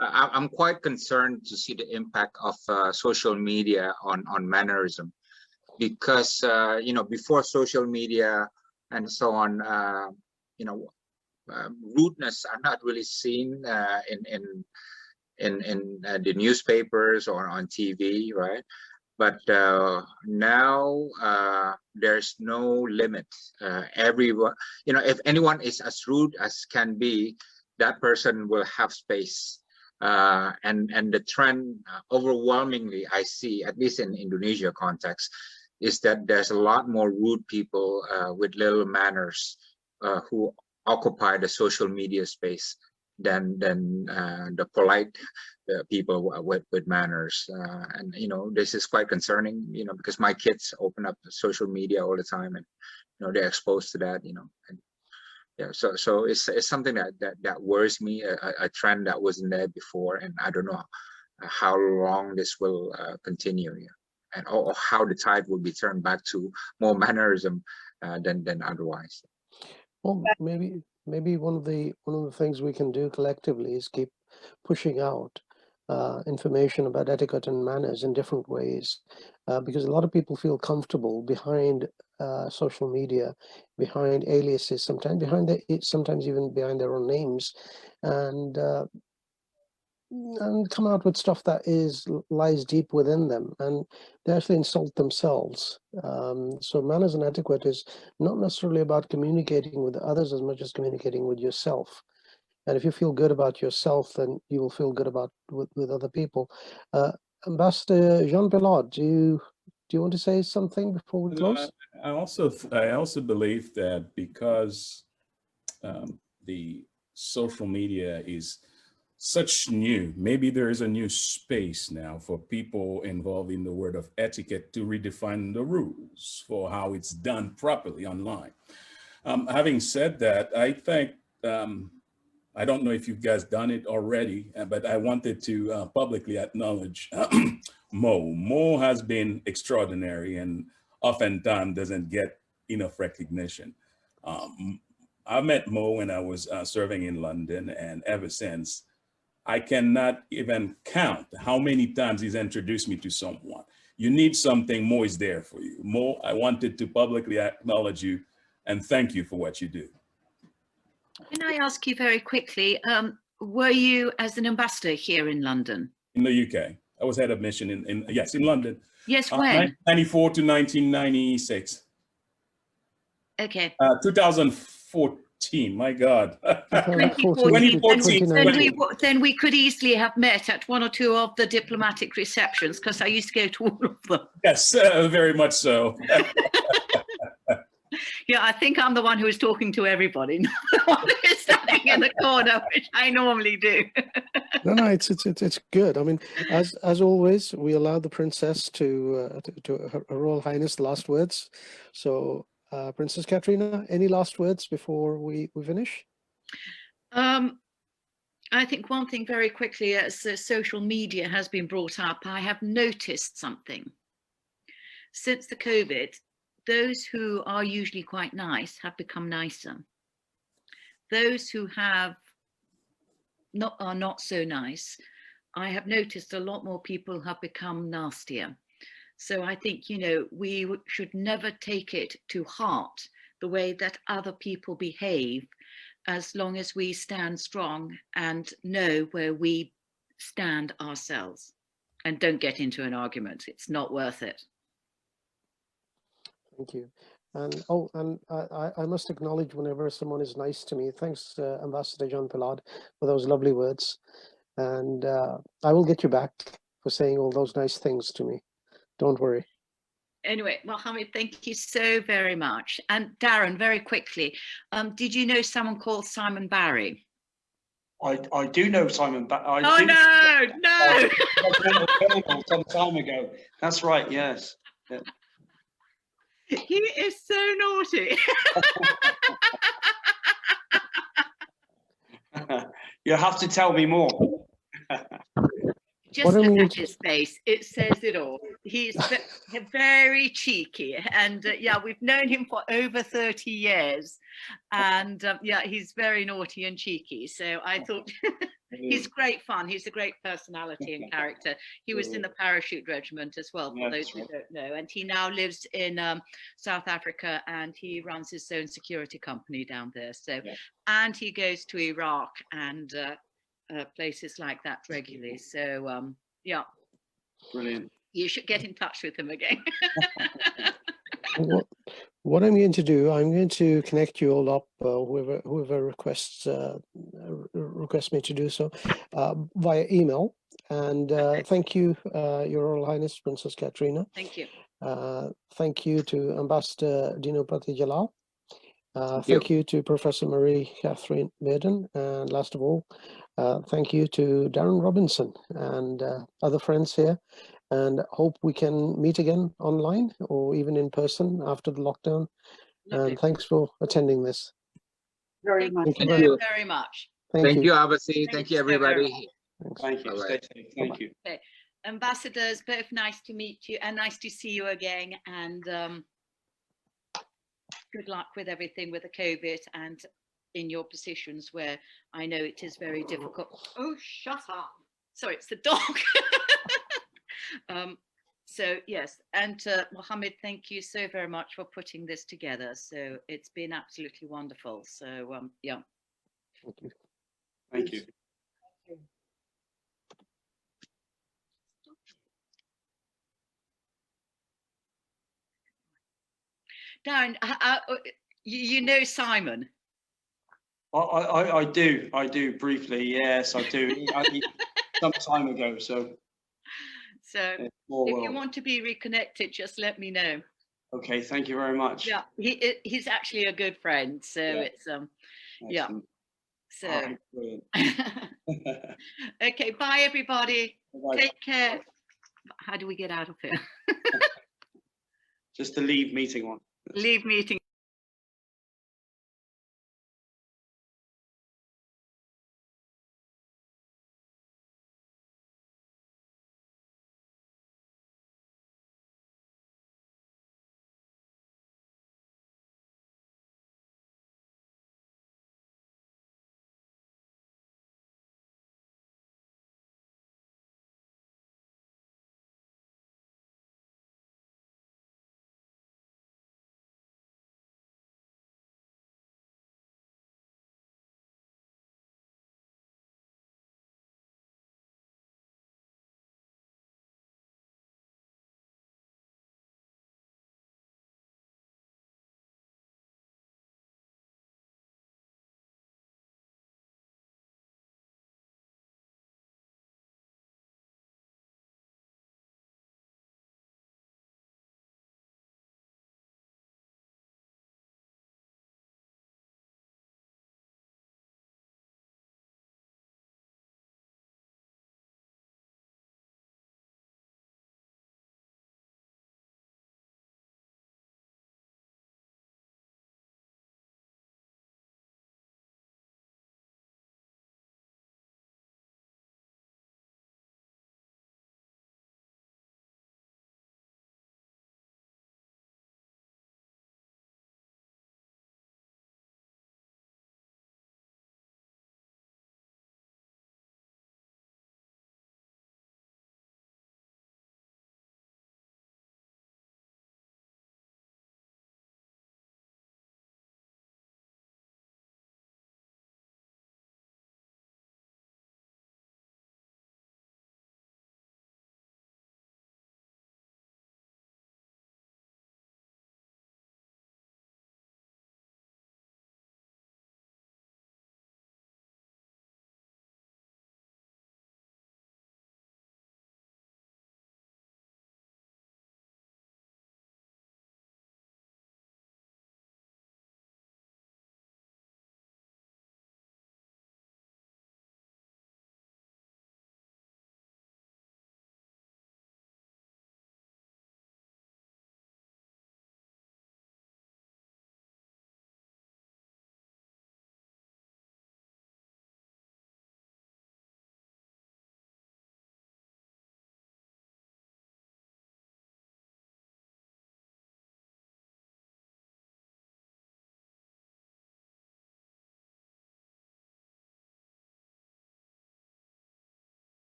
I'm quite concerned to see the impact of social media on mannerism, because you know, before social media and so on, you know, rudeness are not really seen in the newspapers or on TV, right? But now there's no limit. Everyone, you know, if anyone is as rude as can be, that person will have space. And the trend, overwhelmingly, I see, at least in Indonesia context, is that there's a lot more rude people with little manners who occupy the social media space than the polite people with manners. And you know, this is quite concerning, you know, because my kids open up social media all the time, and you know, they're exposed to that, you know. And yeah, so it's something that worries me, a trend that wasn't there before, and I don't know how long this will continue, yeah, and or how the tide will be turned back to more mannerism than otherwise. Well, maybe one of the things we can do collectively is keep pushing out information about etiquette and manners in different ways, because a lot of people feel comfortable behind social media, behind aliases, sometimes even behind their own names, and and come out with stuff that lies deep within them, and they actually insult themselves. So manners and etiquette is not necessarily about communicating with others as much as communicating with yourself. And if you feel good about yourself, then you will feel good about with other people. Ambassador Jean Bellard, do you want to say something before we close? I also believe that because the social media is such new, maybe there is a new space now for people involved in the world of etiquette to redefine the rules for how it's done properly online. Having said that, I think, I don't know if you guys done it already, but I wanted to publicly acknowledge Mo. Mo has been extraordinary and oftentimes doesn't get enough recognition. I met Mo when I was serving in London, and ever since, I cannot even count how many times he's introduced me to someone. You need something, Mo is there for you. Mo, I wanted to publicly acknowledge you and thank you for what you do. Can I ask you very quickly, were you as an ambassador here in London? In the UK. I was head of mission in London. Yes, when? 1994 to 1996. Okay. 2014, my God. 2014. Then we could easily have met at one or two of the diplomatic receptions, because I used to go to all of them. Yes, very much so. Yeah, I think I'm the one who is talking to everybody, not the one who's standing in the corner, which I normally do. No, it's good. I mean, as always, we allow the princess to Her Royal Highness last words. So, Princess Katrina, any last words before we finish? I think one thing very quickly, as social media has been brought up, I have noticed something. Since the COVID, those who are usually quite nice have become nicer. Those who are not so nice, I have noticed a lot more people have become nastier. So I think, we should never take it to heart the way that other people behave, as long as we stand strong and know where we stand ourselves, and don't get into an argument. It's not worth it. Thank you. And I must acknowledge whenever someone is nice to me. Thanks, Ambassador Jean Bellard, for those lovely words. And I will get you back for saying all those nice things to me. Don't worry. Anyway, Mohammed, thank you so very much. And Darren, very quickly, did you know someone called Simon Barry? I do know Simon Barry. Oh, no! Some time ago. That's right, yes. Yeah. He is so naughty. You have to tell me more. Just look at his face. It says it all. He's very cheeky. And yeah, we've known him for over 30 years. And yeah, he's very naughty and cheeky. So I thought he's great fun. He's a great personality and character. He was in the parachute regiment as well, for those who don't know. And he now lives in South Africa, and he runs his own security company down there. So, and he goes to Iraq and places like that regularly. So yeah, brilliant. You should get in touch with him again. What I'm going to do, I'm going to connect you all up, whoever requests me to do so, via email. And thank you, Your Royal Highness Princess Katrina. Thank you. Thank you to Ambassador Dino Jalal. Thank you to Professor Marie Catherine Bearden, and last of all, thank you to Darren Robinson and other friends here, and hope we can meet again online or even in person after the lockdown. Lovely. And thanks for attending this. Very much. Thank you very much. Thank you, Abasi. Thank you, everybody. Thank you. Stay safe. Thank you. Okay. Ambassadors, both nice to meet you and nice to see you again. And good luck with everything with the COVID and in your positions where I know it is very difficult. Oh, shut up. Sorry, it's the dog. So yes, and Mohammed, thank you so very much for putting this together. So it's been absolutely wonderful. So yeah. Thank you. Thank you. Darren, you know Simon. I do briefly. Yes, I do. Some time ago. So So small if you world. want to be reconnected, just let me know. Okay, thank you very much. Yeah, he's actually a good friend. So Yeah. it's yeah. Excellent. So All right, brilliant. okay, bye everybody. Bye-bye. Take care. How do we get out of here? Just the leave meeting one. Leave meeting.